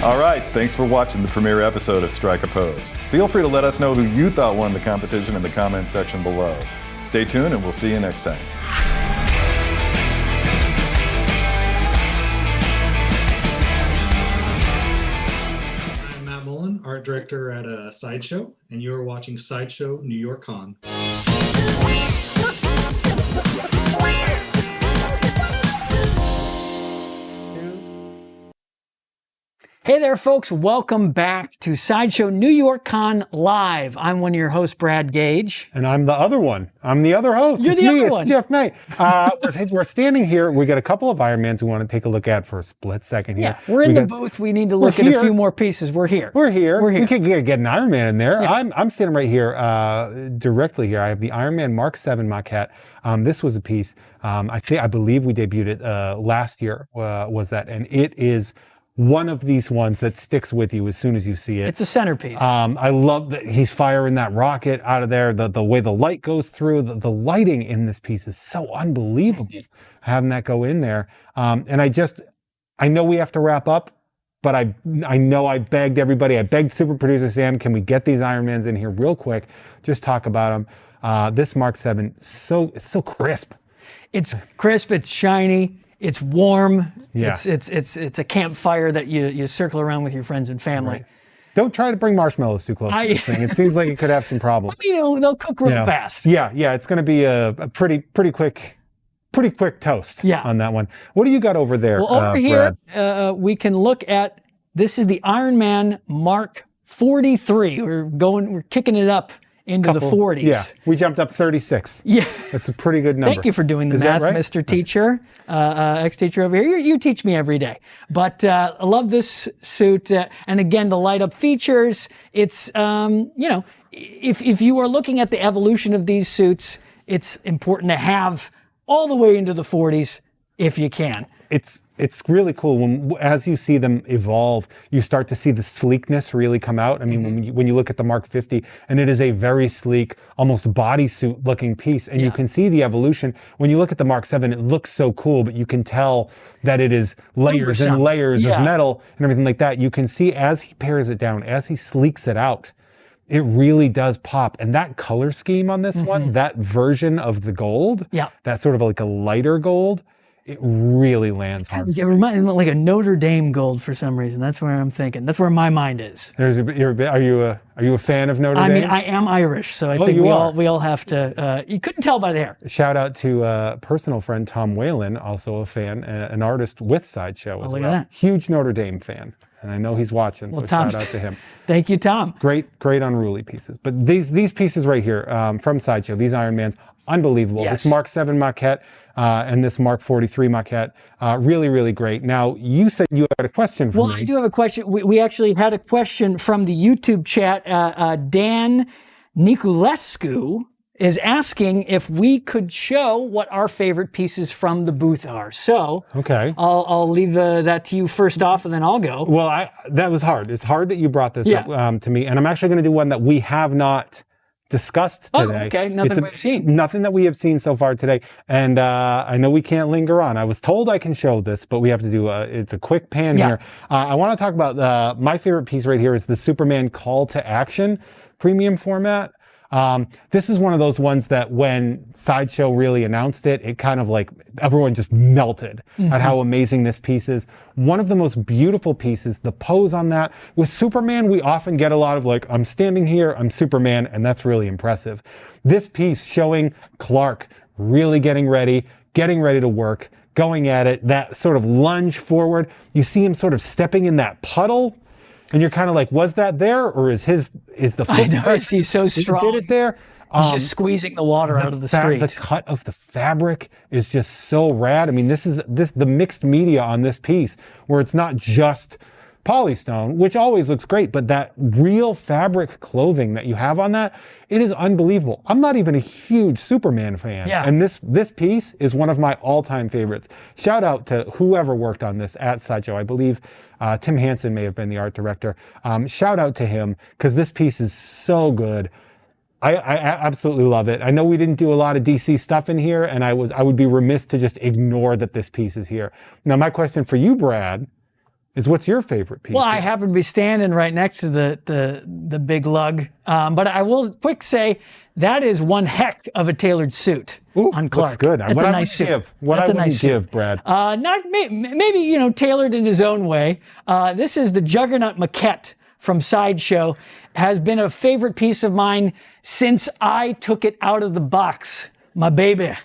Speaker 6: All right, thanks for watching the premiere episode of Strike a Pose. Feel free to let us know who you thought won the competition in the comment section below. Stay tuned and we'll see you next time.
Speaker 14: I'm Matt Mullen, art director at Sideshow, and you are watching Sideshow New York Con.
Speaker 1: Hey there, folks. Welcome back to Sideshow New York Con Live. I'm one of your hosts, Brad Gage.
Speaker 8: And I'm the other one. I'm the other host.
Speaker 1: You're
Speaker 8: it's
Speaker 1: the
Speaker 8: me.
Speaker 1: other
Speaker 8: It's
Speaker 1: one.
Speaker 8: Jeff Knight. We're standing here. We got a couple of Ironmans we want to take a look at for a split second here.
Speaker 1: Yeah, we're in the booth. We need to look at a few more pieces. We're here.
Speaker 8: We're here.
Speaker 1: We're here.
Speaker 8: We could get an Ironman in there.
Speaker 1: Yeah.
Speaker 8: I'm standing right here, directly here. I have the Ironman Mark 7 maquette. This was a piece. I believe we debuted it last year. Was that? And it is one of these ones that sticks with you as soon as you see it.
Speaker 1: It's a centerpiece.
Speaker 8: I love that he's firing that rocket out of there. The way the light goes through, the lighting in this piece is so unbelievable. Having that go in there. And I know we have to wrap up, but I know I begged everybody. I begged super producer Sam, can we get these Ironmans in here real quick? Just talk about them. This Mark 7, it's so crisp.
Speaker 1: It's crisp, it's shiny, it's warm.
Speaker 8: Yeah.
Speaker 1: It's a campfire that you circle around with your friends and family.
Speaker 8: Right. Don't try to bring marshmallows too close to this thing. It seems like it could have some problems.
Speaker 1: They'll cook real fast.
Speaker 8: Yeah, it's going to be a pretty quick toast on that one. What do you got over there?
Speaker 1: Well, over here, we can look at, this is the Iron Man Mark 43. We're kicking it up into the 40s.
Speaker 8: Yeah, we jumped up 36.
Speaker 1: Yeah.
Speaker 8: That's a pretty good number.
Speaker 1: Thank you for doing the
Speaker 8: Is
Speaker 1: math,
Speaker 8: that right?
Speaker 1: Mr. Teacher, ex-teacher over here. You teach me every day. But I love this suit. And again, the light up features, it's, if you are looking at the evolution of these suits, it's important to have all the way into the 40s if you can.
Speaker 8: It's really cool when, as you see them evolve, you start to see the sleekness really come out. I mean, when you look at the Mark 50, and it is a very sleek, almost bodysuit looking piece, and you can see the evolution. When you look at the Mark 7, it looks so cool, but you can tell that it is layers and layers of metal and everything like that. You can see as he pares it down, as he sleeks it out, it really does pop. And that color scheme on this one, that version of the gold, that sort of like a lighter gold, it really lands hard.
Speaker 1: It reminds me like a Notre Dame gold for some reason. That's where I'm thinking. That's where my mind is.
Speaker 8: Are you a fan of Notre Dame?
Speaker 1: I mean, I am Irish, so I think we all have to. You couldn't tell by the hair.
Speaker 8: Shout out to a personal friend, Tom Whalen, also a fan, an artist with Sideshow as
Speaker 1: look
Speaker 8: well.
Speaker 1: at that.
Speaker 8: Huge Notre Dame fan, and I know he's watching, so shout out to him.
Speaker 1: Thank you, Tom.
Speaker 8: Great unruly pieces. But these pieces right here from Sideshow, these Iron Mans, unbelievable.
Speaker 1: Yes.
Speaker 8: This Mark 7 maquette and this Mark 43 maquette, really, really great. Now, you said you had a question for me.
Speaker 1: Well, I do have a question. We actually had a question from the YouTube chat. Dan Niculescu is asking if we could show what our favorite pieces from the booth are. So,
Speaker 8: okay,
Speaker 1: I'll leave that to you first off, and then I'll go.
Speaker 8: Well, that was hard. It's hard that you brought this up to me, and I'm actually going to do one that we have not discussed today.
Speaker 1: Oh, okay. Nothing we've seen.
Speaker 8: Nothing that we have seen so far today. And I know we can't linger on. I was told I can show this, but we have to do it's a quick pan here. I want to talk about my favorite piece right here is the Superman Call to Action premium format. This is one of those ones that when Sideshow really announced it, it kind of like everyone just melted at how amazing this piece is. One of the most beautiful pieces, the pose on that. With Superman, we often get a lot of like, I'm standing here, I'm Superman, and that's really impressive. This piece showing Clark really getting ready to work, going at it, that sort of lunge forward. You see him sort of stepping in that puddle. And you're kind of like, was that there, or is the foot?
Speaker 1: I know, he's so strong.
Speaker 8: Did it there?
Speaker 1: He's just squeezing the water out of the street.
Speaker 8: The cut of the fabric is just so rad. I mean, the mixed media on this piece, where it's not just polystone, which always looks great, but that real fabric clothing that you have on that, it is unbelievable. I'm not even a huge Superman fan, and this piece is one of my all-time favorites. Shout out to whoever worked on this at Sideshow. I believe Tim Hansen may have been the art director. Shout out to him, because this piece is so good. I absolutely love it. I know we didn't do a lot of DC stuff in here, and I would be remiss to just ignore that this piece is here. Now, my question for you, Brad, is what's your favorite piece?
Speaker 1: Well, I happen to be standing right next to the big lug, but I will quick say that is one heck of a tailored suit on Clark.
Speaker 8: Looks good.
Speaker 1: That's
Speaker 8: what
Speaker 1: a
Speaker 8: I
Speaker 1: nice suit.
Speaker 8: What I wouldn't give, Brad.
Speaker 1: Maybe tailored in his own way. This is the Juggernaut maquette from Sideshow. Has been a favorite piece of mine since I took it out of the box. My baby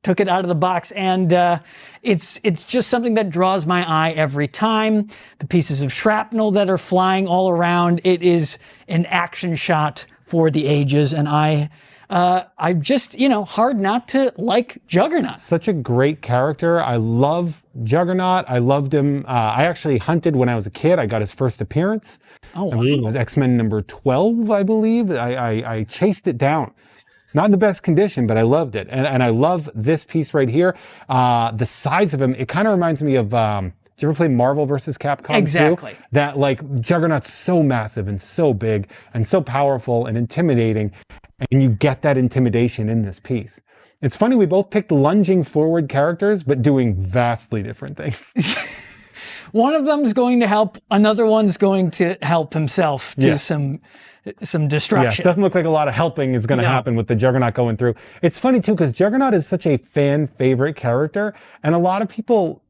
Speaker 1: took it out of the box, and it's just something that draws my eye every time. The pieces of shrapnel that are flying all around. It is an action shot for the ages, and I'm just, hard not to like Juggernaut.
Speaker 8: Such a great character. I love Juggernaut. I loved him. I actually hunted when I was a kid. I got his first appearance.
Speaker 1: Oh, wow.
Speaker 8: I believe it was X-Men number 12, I believe. I chased it down. Not in the best condition, but I loved it. And I love this piece right here. The size of him, it kind of reminds me of, did you ever play Marvel vs. Capcom 2?
Speaker 1: Exactly.
Speaker 8: That like Juggernaut's so massive and so big and so powerful and intimidating. And you get that intimidation in this piece. It's funny, we both picked lunging forward characters, but doing vastly different things.
Speaker 1: One of them's going to help. Another one's going to help himself to
Speaker 8: Yeah.
Speaker 1: some
Speaker 8: Yeah,
Speaker 1: destruction.
Speaker 8: it doesn't look like a lot of helping is going to happen with the Juggernaut going through. It's funny too, because Juggernaut is such a fan favorite character, and a lot of people,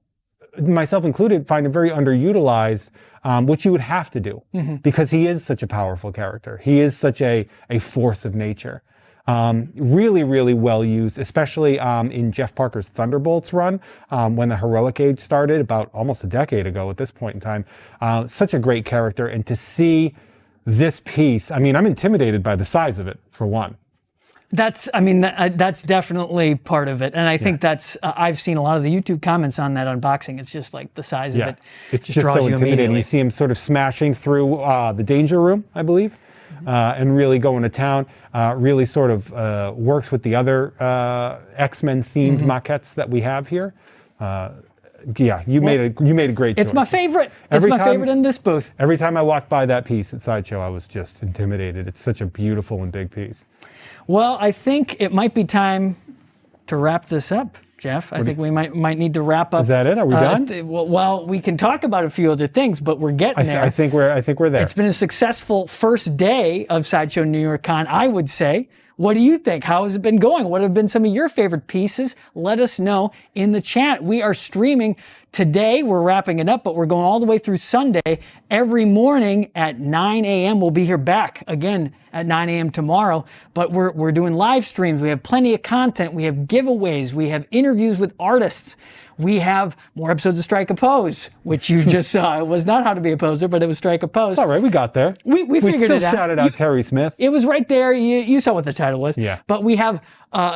Speaker 8: myself included, find him very underutilized, which you would have to do because he is such a powerful character. He is such a force of nature. Really, really well used, especially in Jeff Parker's Thunderbolts run when the Heroic Age started about almost a decade ago at this point in time. Such a great character, and to see this piece, I mean, I'm intimidated by the size of it, for one.
Speaker 1: That's definitely part of it. And I think that's, I've seen a lot of the YouTube comments on that unboxing. It's just like the size of it.
Speaker 8: It's just
Speaker 1: draws
Speaker 8: so
Speaker 1: you
Speaker 8: intimidating.
Speaker 1: immediately.
Speaker 8: You see him sort of smashing through the Danger Room, I believe, and really going to town. Really sort of works with the other X-Men themed maquettes that we have here. You made a great choice.
Speaker 1: It's my favorite. It's my favorite in this booth.
Speaker 8: Every time I walked by that piece at Sideshow, I was just intimidated. It's such a beautiful and big piece.
Speaker 1: Well, I think it might be time to wrap this up, Jeff. I think we might need to wrap up.
Speaker 8: Is that it? Are we done?
Speaker 1: Well, we can talk about a few other things, but we're getting there.
Speaker 8: I think we're there.
Speaker 1: It's been a successful first day of Sideshow New York Con, I would say. What do you think? How has it been going? What have been some of your favorite pieces? Let us know in the chat. We are streaming today. We're wrapping it up, but we're going all the way through Sunday. Every morning at 9 a.m. We'll be here back again at 9 a.m. tomorrow. But we're doing live streams. We have plenty of content. We have giveaways. We have interviews with artists. We have more episodes of Strike a Pose, which you just saw. It was not How to Be a Poser, but it was Strike a Pose.
Speaker 8: It's all right. We got there.
Speaker 1: We figured it out.
Speaker 8: We still shouted out Terry Smith.
Speaker 1: It was right there. You saw what the title was.
Speaker 8: Yeah.
Speaker 1: But we have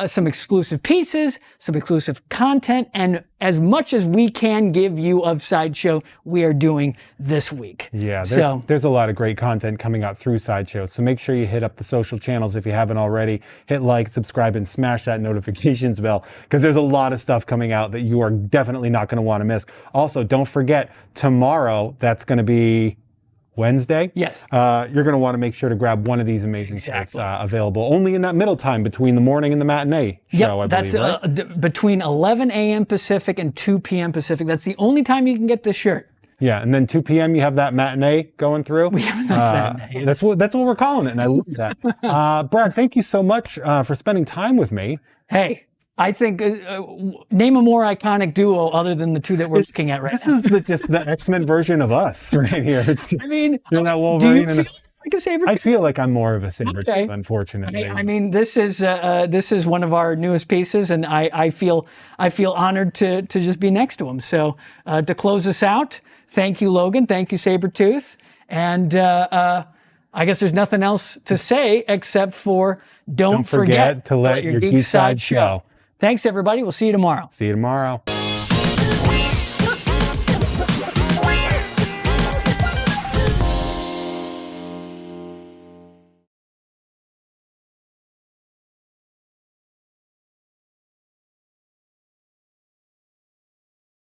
Speaker 1: some exclusive pieces, some exclusive content, and as much as we can give you of Sideshow, we are doing this week.
Speaker 8: Yeah, there's a lot of great content coming out through Sideshow. So make sure you hit up the social channels if you haven't already. Hit like, subscribe, and smash that notifications bell, because there's a lot of stuff coming out that you are definitely not going to want to miss. Also, don't forget, tomorrow, that's going to be Wednesday.
Speaker 1: Yes.
Speaker 8: You're going to want to make sure to grab one of these amazing sets available only in that middle time between the morning and the matinee show, I believe, right?
Speaker 1: That's between 11 a.m. Pacific and 2 p.m. Pacific. That's the only time you can get this shirt.
Speaker 8: Yeah, and then 2 p.m. you have that matinee going through.
Speaker 1: We have a nice matinee.
Speaker 8: That's what we're calling it, and I love that. Brad, thank you so much for spending time with me.
Speaker 1: Hey, I think name a more iconic duo other than the two that we're looking at right now.
Speaker 8: This is just the X-Men version of us right here. It's just,
Speaker 1: I mean,
Speaker 8: you're that
Speaker 1: do
Speaker 8: Wolverine.
Speaker 1: you feel like a Sabretooth?
Speaker 8: I feel like I'm more of a Sabretooth,
Speaker 1: Okay.
Speaker 8: unfortunately.
Speaker 1: I mean, this is one of our newest pieces, and I feel honored to just be next to him. So to close us out, thank you, Logan. Thank you, Sabretooth. And I guess there's nothing else to say except for don't forget
Speaker 8: to let your geek side show.
Speaker 1: Thanks, everybody. We'll see you tomorrow.
Speaker 8: See you tomorrow.